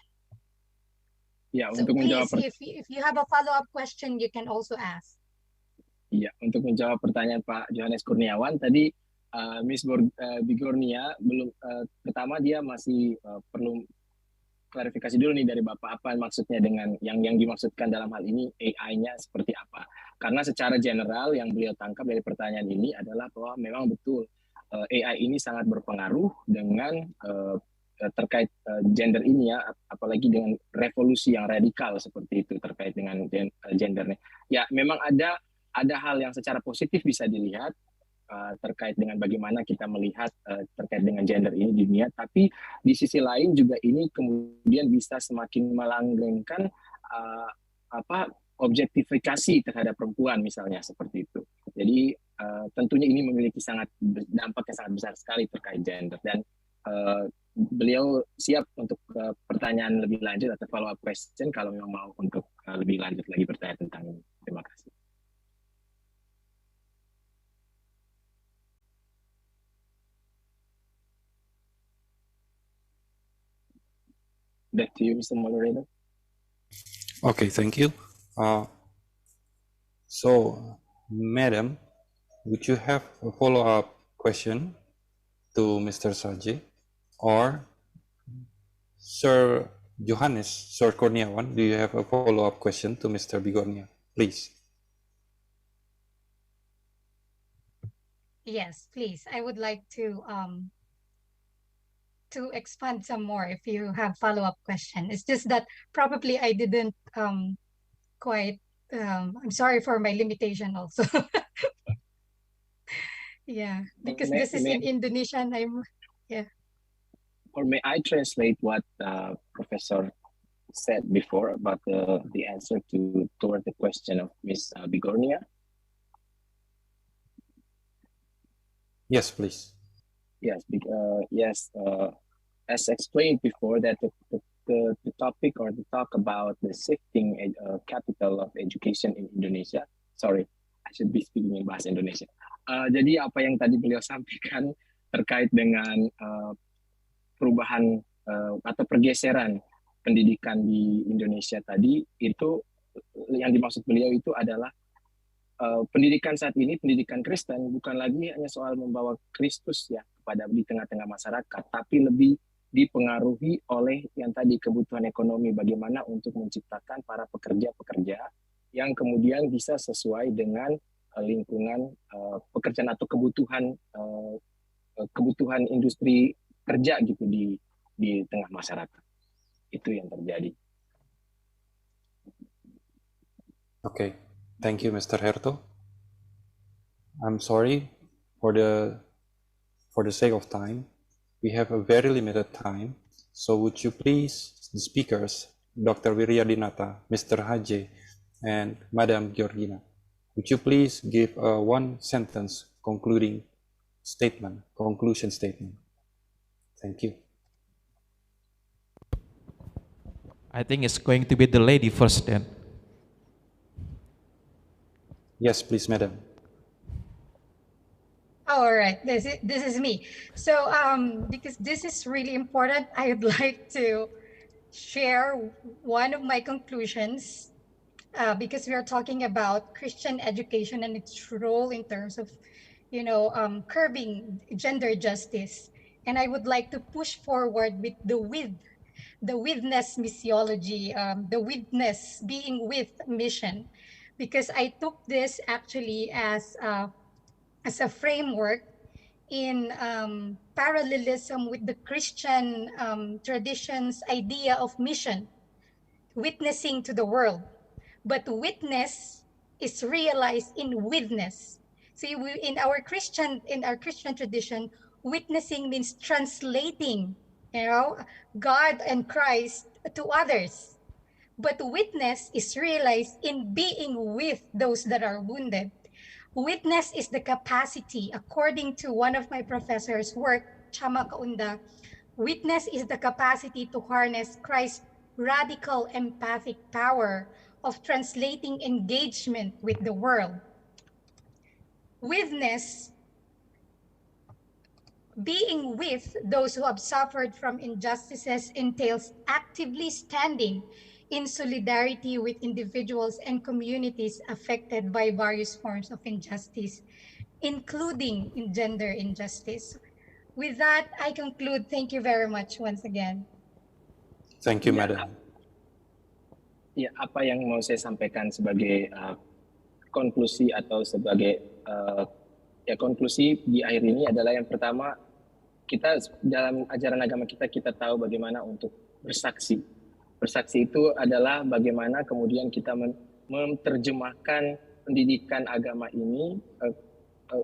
Ya, So untuk menjawab please, if you have a follow-up question, you can also ask. Iya, untuk menjawab pertanyaan Pak Johannes Kurniawan tadi, Miss Bigornia belum pertama dia masih perlu klarifikasi dulu nih dari Bapak apa maksudnya dengan yang dimaksudkan dalam hal ini AI-nya seperti apa. Karena secara general yang beliau tangkap dari pertanyaan ini adalah bahwa memang betul AI ini sangat berpengaruh dengan terkait gender ini ya, apalagi dengan revolusi yang radikal seperti itu terkait dengan gendernya. Ya, memang ada hal yang secara positif bisa dilihat terkait dengan bagaimana kita melihat terkait dengan gender ini di dunia, tapi di sisi lain juga ini kemudian bisa semakin melanggengkan objektifikasi terhadap perempuan misalnya seperti itu. Jadi tentunya ini memiliki dampak yang sangat besar sekali terkait gender, dan beliau siap untuk pertanyaan lebih lanjut atau follow up question kalau memang mau untuk lebih lanjut lagi bertanya tentang ini. Terima kasih. Back to you, Mr. Moderator. Okay, thank you. So, Madam, would you have a follow-up question to Mr. Saji? Or Sir Johannes, Sir Kurniawan, do you have a follow-up question to Mr. Bigornia? Please. Yes, please. I would like to expand some more if you have follow-up question. It's just that probably I didn't quite, I'm sorry for my limitation also. Yeah, because this is in Indonesian. Yeah. Or may I translate what Professor said before about the answer toward the question of Ms. Bigornia? Yes, please. Yes, as explained before, that the topic or the talk about the shifting capital of education in Indonesia. Sorry, I should be speaking in bahasa Indonesia. Jadi apa yang tadi beliau sampaikan terkait dengan perubahan atau pergeseran pendidikan di Indonesia tadi, itu yang dimaksud beliau itu adalah pendidikan saat ini, pendidikan Kristen, bukan lagi hanya soal membawa Kristus ya kepada di tengah-tengah masyarakat, tapi lebih dipengaruhi oleh yang tadi kebutuhan ekonomi, bagaimana untuk menciptakan para pekerja-pekerja yang kemudian bisa sesuai dengan lingkungan pekerjaan atau kebutuhan industri kerja gitu di tengah masyarakat. Itu yang terjadi. Okay, thank you, Mr. Herto. I'm sorry for the sake of time. We have a very limited time, so would you please, the speakers, Dr. Wiryadinata, Mr. Haji, and Madam Georgina, would you please give a one-sentence conclusion statement? Thank you. I think it's going to be the lady first then. Yes, please, Madam. All right, this is me. So because this is really important, I would like to share one of my conclusions because we are talking about Christian education and its role in terms of, curbing gender justice. And I would like to push forward with the witness missiology, the witness being with mission, because I took this actually as a framework in parallelism with the Christian tradition's idea of mission, witnessing to the world. But witness is realized in witness. See, in our Christian tradition, witnessing means translating, God and Christ to others. But witness is realized in being with those that are wounded. Witness is the capacity, according to one of my professors' work, Chama Kaunda, witness is the capacity to harness Christ's radical empathic power of translating engagement with the world. Witness, being with those who have suffered from injustices, entails actively standing in solidarity with individuals and communities affected by various forms of injustice, including in gender injustice. With that, I conclude. Thank you very much once again. Thank you, Ya, Madam. Ya, apa yang mau saya sampaikan sebagai konklusi atau sebagai konklusi di akhir ini adalah yang pertama, kita dalam ajaran agama kita tahu bagaimana untuk bersaksi. Bersaksi itu adalah bagaimana kemudian kita menerjemahkan pendidikan agama ini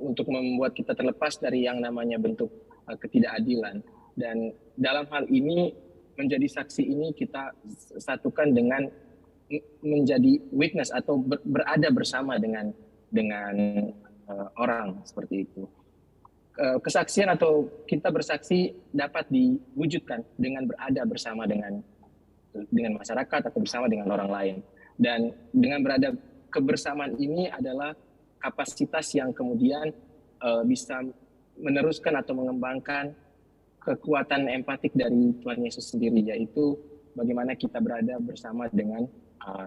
untuk membuat kita terlepas dari yang namanya bentuk ketidakadilan. Dan dalam hal ini menjadi saksi ini kita satukan dengan menjadi witness atau berada bersama dengan orang seperti itu. Kesaksian atau kita bersaksi dapat diwujudkan dengan berada bersama dengan masyarakat atau bersama dengan orang lain. Dan dengan berada kebersamaan ini adalah kapasitas yang kemudian bisa meneruskan atau mengembangkan kekuatan empatik dari Tuhan Yesus sendiri, yaitu bagaimana kita berada bersama dengan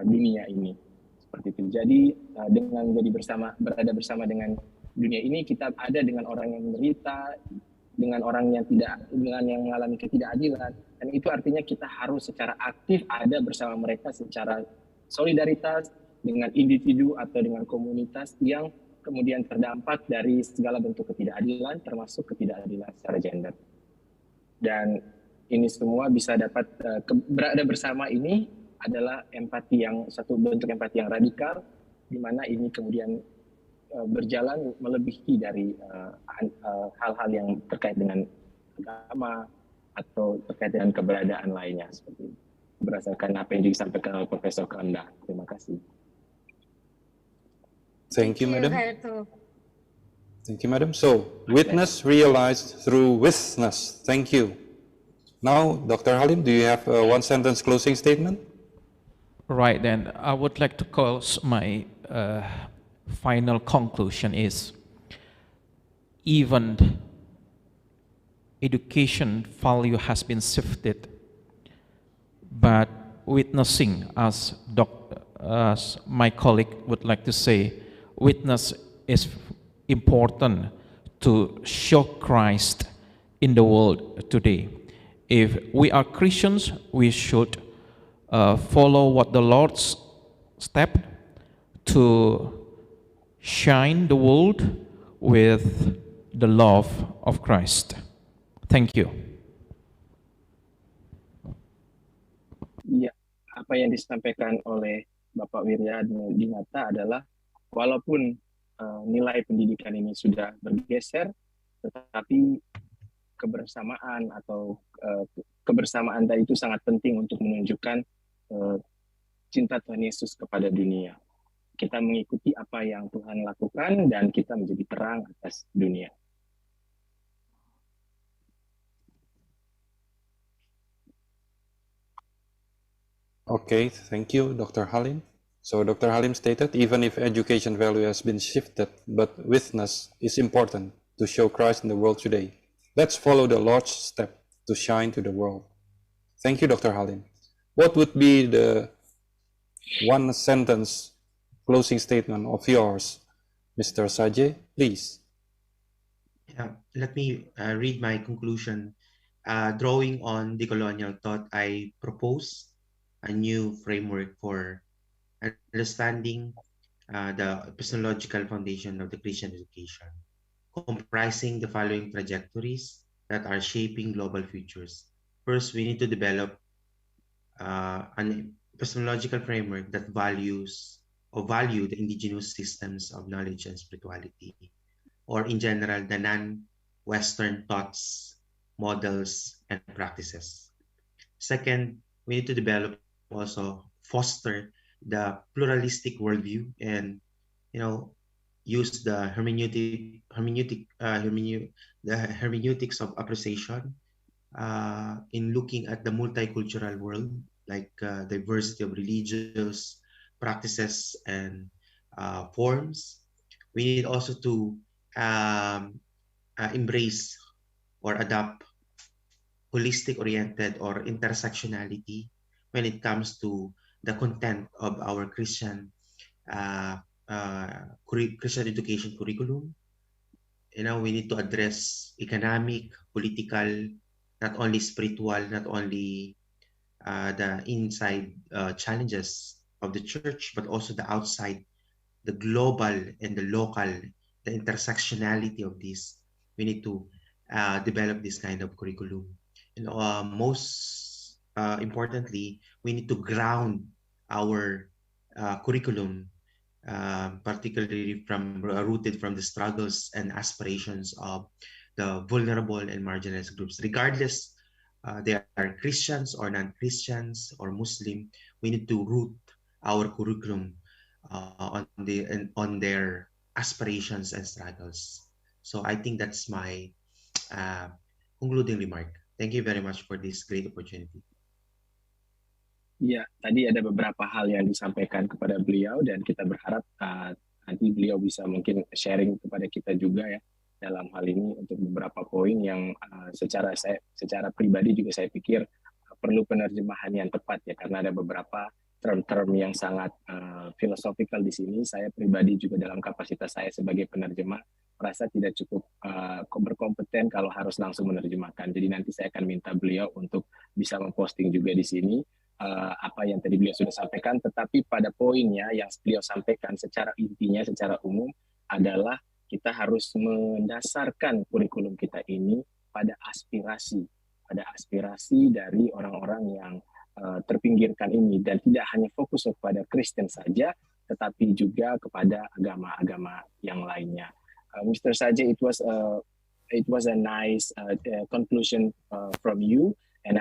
dunia ini. Seperti itu. Jadi dengan berada bersama dengan dunia ini, kita ada dengan orang yang menderita, dengan orang yang mengalami ketidakadilan, dan itu artinya kita harus secara aktif ada bersama mereka secara solidaritas dengan individu atau dengan komunitas yang kemudian terdampak dari segala bentuk ketidakadilan, termasuk ketidakadilan secara gender. Dan ini semua bisa dapat berada bersama ini adalah satu bentuk empati yang radikal, di mana ini kemudian berjalan melebihi dari hal-hal yang terkait dengan agama atau terkait dengan keberadaan lainnya, seperti itu. Berdasarkan apa yang disampaikan oleh Profesor Kanda. Terima kasih. Thank you, Madam. Herto. Thank you, Madam. So, witness realized through witness. Thank you. Now, Dr. Halim, do you have a one-sentence closing statement? Right then, I would like to close my final conclusion is, even education value has been shifted, but witnessing, as my colleague would like to say, witness is important to show Christ in the world today. If we are Christians, we should follow what the Lord's step to shine the world with the love of Christ. Thank you. Ya, apa yang disampaikan oleh Bapak Wirya Dinata adalah walaupun nilai pendidikan ini sudah bergeser, tetapi kebersamaan atau kebersamaan tadi itu sangat penting untuk menunjukkan cinta Tuhan Yesus kepada dunia. Kita mengikuti apa yang Tuhan lakukan dan kita menjadi terang atas dunia. Okay, thank you, Dr. Halim. So Dr. Halim stated, even if education value has been shifted, but witness is important to show Christ in the world today. Let's follow the Lord's step to shine to the world. Thank you, Dr. Halim. What would be the one sentence closing statement of yours, Mr. Sajay, please? Yeah, let me read my conclusion. Drawing on decolonial thought, I propose a new framework for understanding the epistemological foundation of the Christian education, comprising the following trajectories that are shaping global futures. First, we need to develop an epistemological framework that value the indigenous systems of knowledge and spirituality, or in general, the non-Western thoughts, models, and practices. Second, we need to develop also foster the pluralistic worldview and use the hermeneutics of appreciation in looking at the multicultural world, like diversity of religious, practices and forms. We need also to embrace or adopt holistic oriented or intersectionality when it comes to the content of our uh, Christian education curriculum. We need to address economic, political, not only spiritual, not only the inside challenges of the church, but also the outside, the global and the local, the intersectionality of this. We need to develop this kind of curriculum. Most importantly, we need to ground our curriculum, particularly rooted from the struggles and aspirations of the vulnerable and marginalized groups, regardless they are Christians or non-Christians or Muslim. We need to root our curriculum on their aspirations and struggles. So I think that's my uh, concluding remark. Thank you very much for this great opportunity. Ya, tadi ada beberapa hal yang disampaikan kepada beliau dan kita berharap nanti beliau bisa mungkin sharing kepada kita juga ya dalam hal ini untuk beberapa poin yang secara pribadi juga saya pikir perlu penerjemahan yang tepat ya karena ada beberapa term-term yang sangat philosophical di sini. Saya pribadi juga dalam kapasitas saya sebagai penerjemah merasa tidak cukup berkompeten kalau harus langsung menerjemahkan. Jadi nanti saya akan minta beliau untuk bisa memposting juga di sini apa yang tadi beliau sudah sampaikan, tetapi pada poinnya yang beliau sampaikan secara intinya, secara umum adalah kita harus mendasarkan kurikulum kita ini pada aspirasi dari orang-orang yang terpinggirkan ini dan tidak hanya fokus kepada Kristen saja, tetapi juga kepada agama-agama yang lainnya. Mr. Saje, it was a nice conclusion from you. And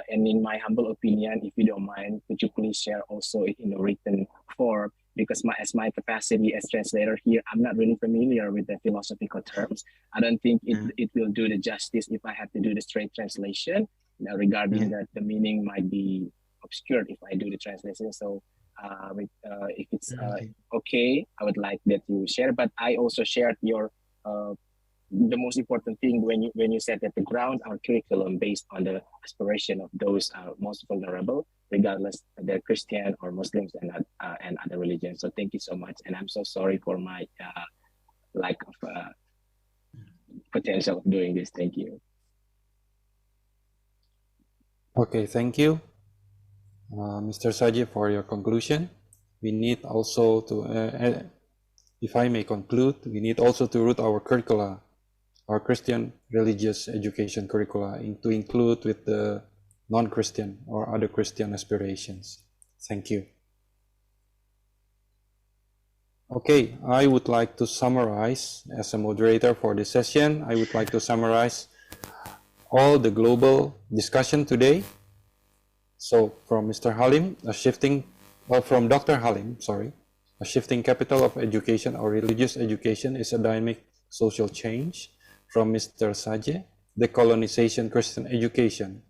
in my humble opinion, if you don't mind, could you please share also it in a written form? Because as my capacity as translator here, I'm not really familiar with the philosophical terms. I don't think it will do the justice if I have to do the straight translation. Regarding that, the meaning might be obscured if I do the translation. So if it's okay, I would like that you share. But I also shared your the most important thing when you said that the ground our curriculum based on the aspiration of those most vulnerable, regardless if they're Christian or Muslims and other religions. So thank you so much, and I'm so sorry for my lack of potential of doing this. Thank you. Okay, thank you, Mr. Saji, for your conclusion. We need also to, if I may conclude, we need also to root our curricula, our Christian religious education curricula, to include with the non-Christian or other Christian aspirations. Thank you. Okay, I would like to summarize as a moderator for this session. I would like to summarize all the global discussion today. So from Mr. Halim, from Dr. Halim, sorry, a shifting capital of education or religious education is a dynamic social change. From Mr. Saje, decolonization Christian education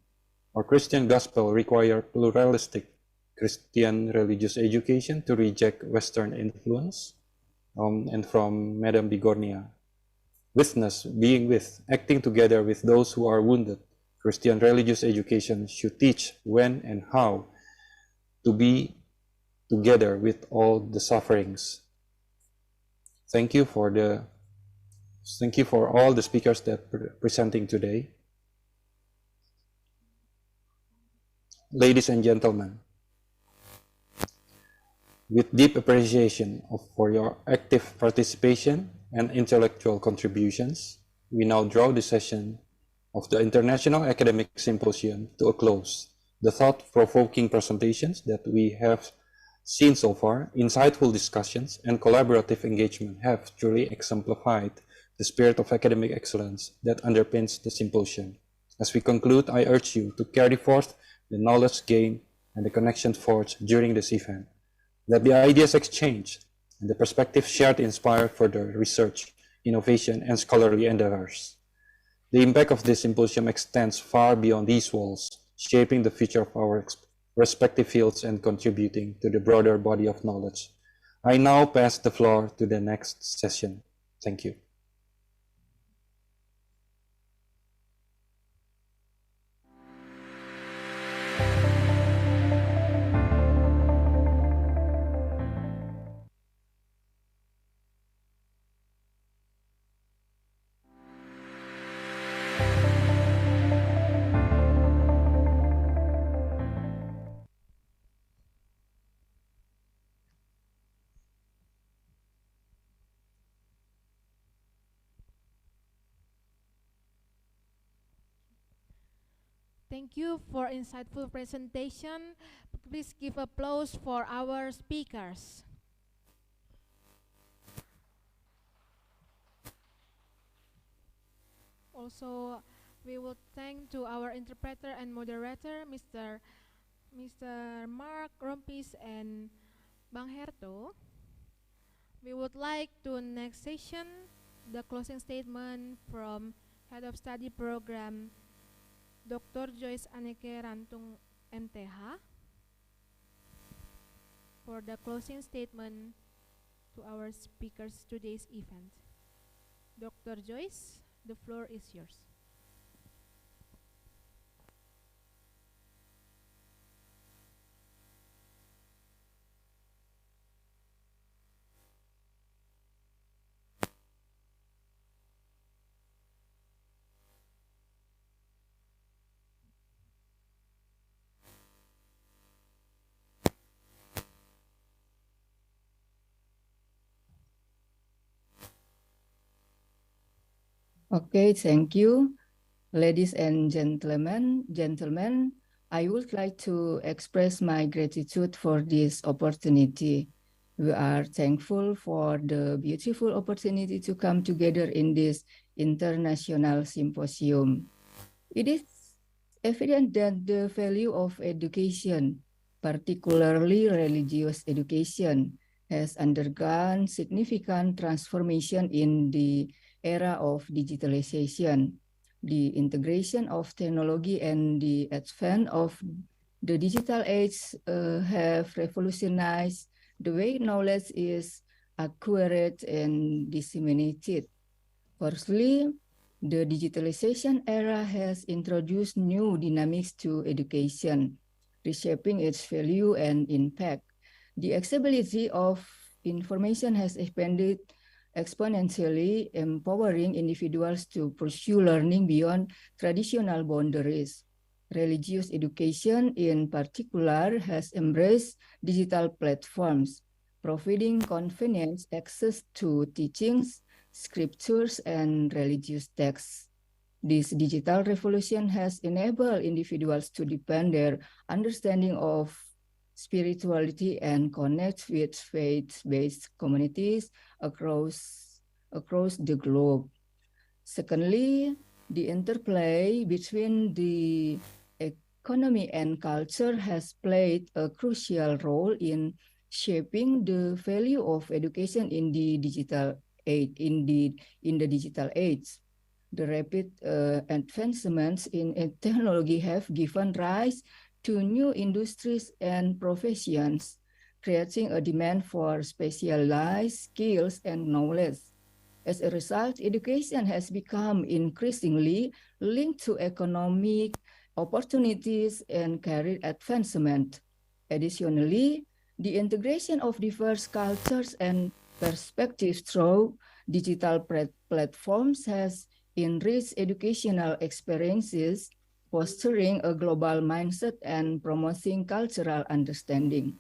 or Christian gospel require pluralistic Christian religious education to reject Western influence. And from Madame Bigornia, witness, being with, acting together with those who are wounded. Christian religious education should teach when and how to be together with all the sufferings. Thank you for all the speakers that are presenting today. Ladies and gentlemen, with deep appreciation for your active participation and intellectual contributions, we now draw the session of the International Academic Symposium to a close. The thought-provoking presentations that we have seen so far, insightful discussions, and collaborative engagement have truly exemplified the spirit of academic excellence that underpins the symposium. As we conclude, I urge you to carry forth the knowledge gained and the connections forged during this event. Let the ideas exchanged and the perspectives shared inspire further research, innovation, and scholarly endeavors. The impact of this symposium extends far beyond these walls, shaping the future of our respective fields and contributing to the broader body of knowledge. I now pass the floor to the next session. Thank you. Thank you for insightful presentation. Please give applause for our speakers. Also, we would thank to our interpreter and moderator, Mr. Mark Rompis and Bang Herto. We would like to next session the closing statement from Head of Study Program, Dr. Joyce Aneke Rantung MTH, for the closing statement to our speakers today's event. Dr. Joyce, the floor is yours. Okay, thank you. Ladies and gentlemen, I would like to express my gratitude for this opportunity. We are thankful for the beautiful opportunity to come together in this international symposium. It is evident that the value of education, particularly religious education, has undergone significant transformation in the era of digitalization. The integration of technology and the advent of the digital age have revolutionized the way knowledge is acquired and disseminated. Firstly, the digitalization era has introduced new dynamics to education, reshaping its value and impact. The accessibility of information has expanded exponentially, empowering individuals to pursue learning beyond traditional boundaries. Religious education, in particular, has embraced digital platforms, providing convenient access to teachings, scriptures, and religious texts. This digital revolution has enabled individuals to deepen their understanding of spirituality and connect with faith-based communities across the globe. Secondly, the interplay between the economy and culture has played a crucial role in shaping the value of education in the digital age. In the digital age, the rapid advancements in technology have given rise to new industries and professions, creating a demand for specialized skills and knowledge. As a result, education has become increasingly linked to economic opportunities and career advancement. Additionally, the integration of diverse cultures and perspectives through digital platforms has enriched educational experiences, fostering a global mindset and promoting cultural understanding.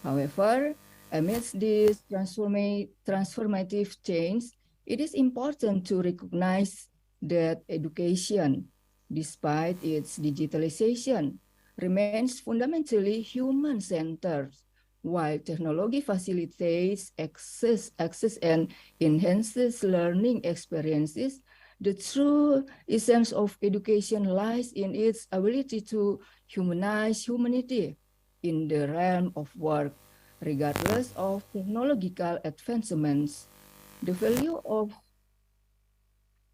However, amidst this transformative change, it is important to recognize that education, despite its digitalization, remains fundamentally human-centered. While technology facilitates access and enhances learning experiences, the true essence of education lies in its ability to humanize humanity in the realm of work, regardless of technological advancements. The value of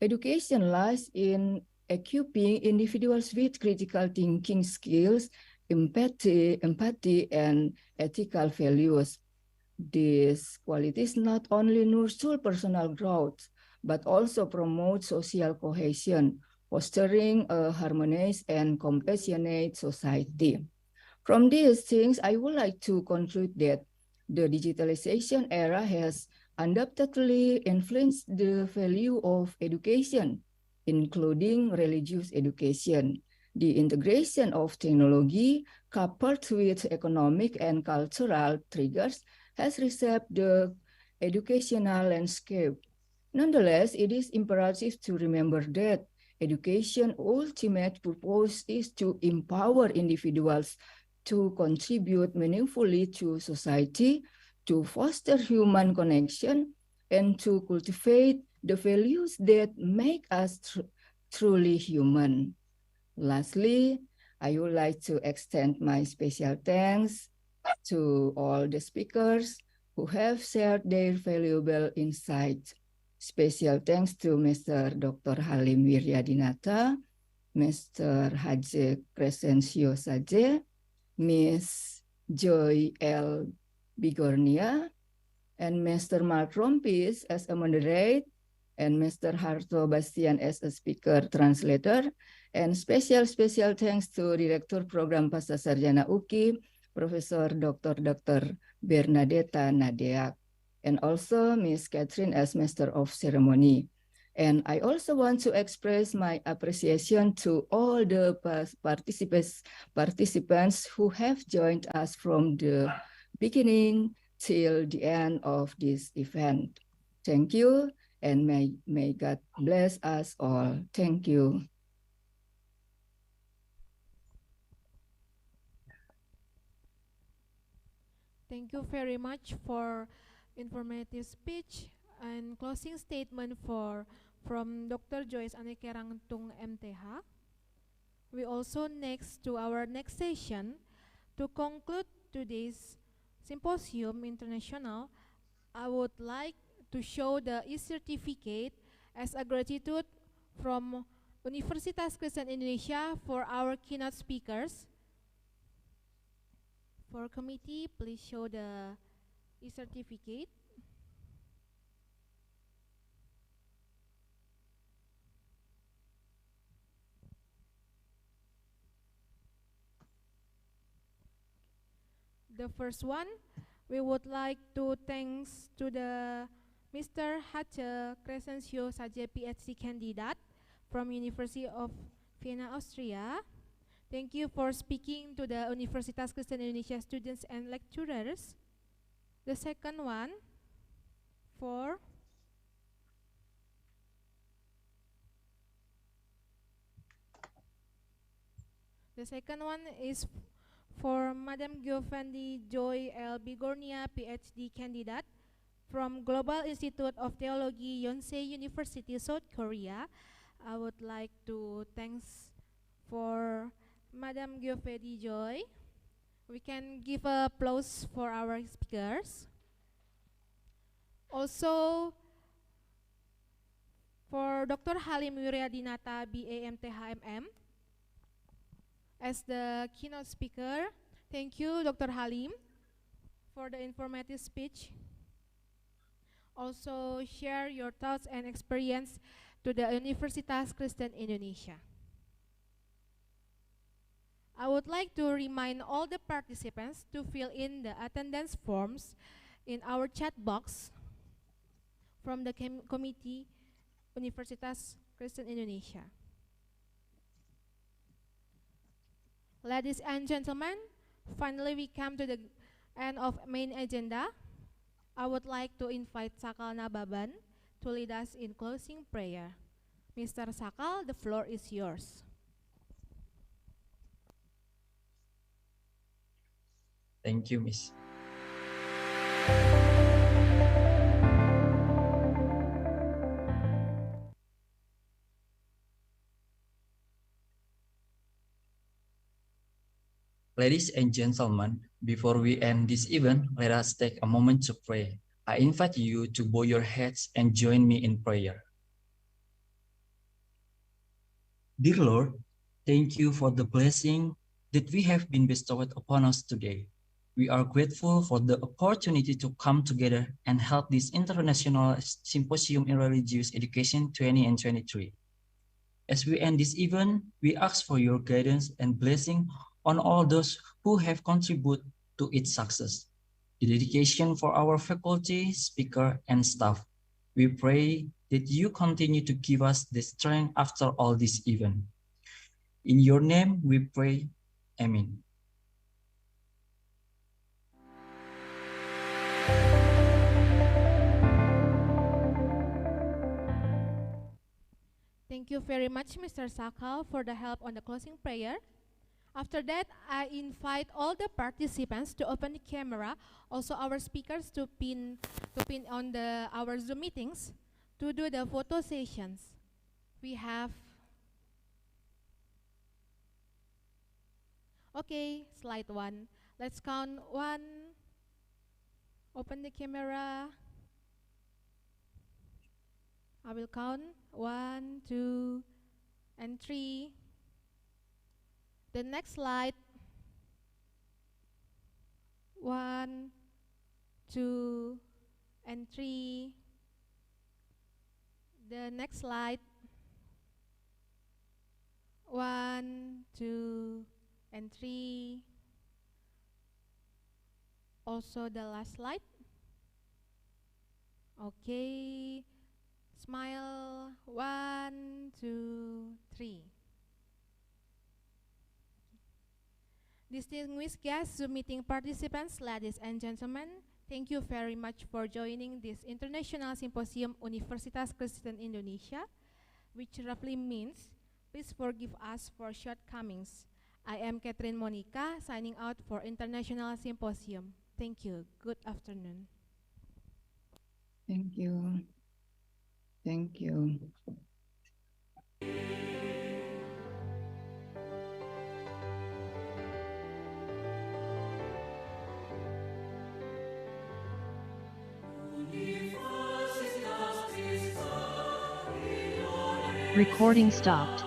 education lies in equipping individuals with critical thinking skills empathy, and ethical values. These qualities not only nurture personal growth, but also promote social cohesion, fostering a harmonious and compassionate society. From these things, I would like to conclude that the digitalization era has undoubtedly influenced the value of education, including religious education. The integration of technology coupled with economic and cultural triggers has reshaped the educational landscape. Nonetheless, it is imperative to remember that education's ultimate purpose is to empower individuals to contribute meaningfully to society, to foster human connection, and to cultivate the values that make us truly human. Lastly, I would like to extend my special thanks to all the speakers who have shared their valuable insights. Special thanks to Mr. Dr. Halim Wiryadinata, Mr. Haji Crescencio Saje, Ms. Joy L. Bigornia, and Mr. Mark Rompis as a moderator, and Mr. Harto Bastian as a speaker translator. And special thanks to Director Program Pasca Sarjana UKI, Professor Dr. Bernadetta Nadeak, and also Ms. Catherine as Master of Ceremony. And I also want to express my appreciation to all the participants who have joined us from the beginning till the end of this event. Thank you, and may God bless us all. Thank you. Thank you very much for informative speech and closing statement from Dr. Joyce Anekerangtung MTH. We also next to our next session to conclude today's Symposium International. I would like to show the e-certificate as a gratitude from Universitas Kristen Indonesia for our keynote speakers. For committee, please show the e-certificate. The first one, we would like to thanks to the Mr. Hace Crescencio Saje PhD candidate from University of Vienna, Austria. Thank you for speaking to the Universitas Kristen Indonesia students and lecturers. The second one, is for Madam Giovanni Joy L. Bigornia, PhD candidate from Global Institute of Theology, Yonsei University, South Korea. I would like to thanks for Madam Giovanni Joy. We can give applause for our speakers. Also, for Dr. Halim Wiryadinata, BAMTHMM, as the keynote speaker. Thank you, Dr. Halim, for the informative speech. Also, share your thoughts and experience to the Universitas Kristen Indonesia. I would like to remind all the participants to fill in the attendance forms in our chat box from the committee Universitas Kristen Indonesia. Ladies and gentlemen, finally we come to the end of main agenda. I would like to invite Sakal Nababan to lead us in closing prayer. Mr. Sakal, the floor is yours. Thank you, Miss. Ladies and gentlemen, before we end this event, let us take a moment to pray. I invite you to bow your heads and join me in prayer. Dear Lord, thank you for the blessing that we have been bestowed upon us today. We are grateful for the opportunity to come together and help this International Symposium in Religious Education 2023. As we end this event, we ask for your guidance and blessing on all those who have contributed to its success. The dedication for our faculty, speaker, and staff. We pray that you continue to give us the strength after all this event. In your name we pray. Amen. Thank you very much, Mr. Sakal, for the help on the closing prayer. After that, I invite all the participants to open the camera, also our speakers to pin on our Zoom meetings to do the photo sessions. We have, okay, slide 1. Let's count 1. Open the camera. I will count 1, 2, and 3. The next slide. 1, 2, and 3. The next slide. 1, 2, and 3. Also the last slide. Okay. Smile. 1, 2, 3. Distinguished guests, Zoom meeting participants, ladies and gentlemen, thank you very much for joining this International Symposium Universitas Kristen Indonesia, which roughly means, please forgive us for shortcomings. I am Catherine Monica, signing out for International Symposium. Thank you. Good afternoon. Thank you. Thank you. Recording stopped.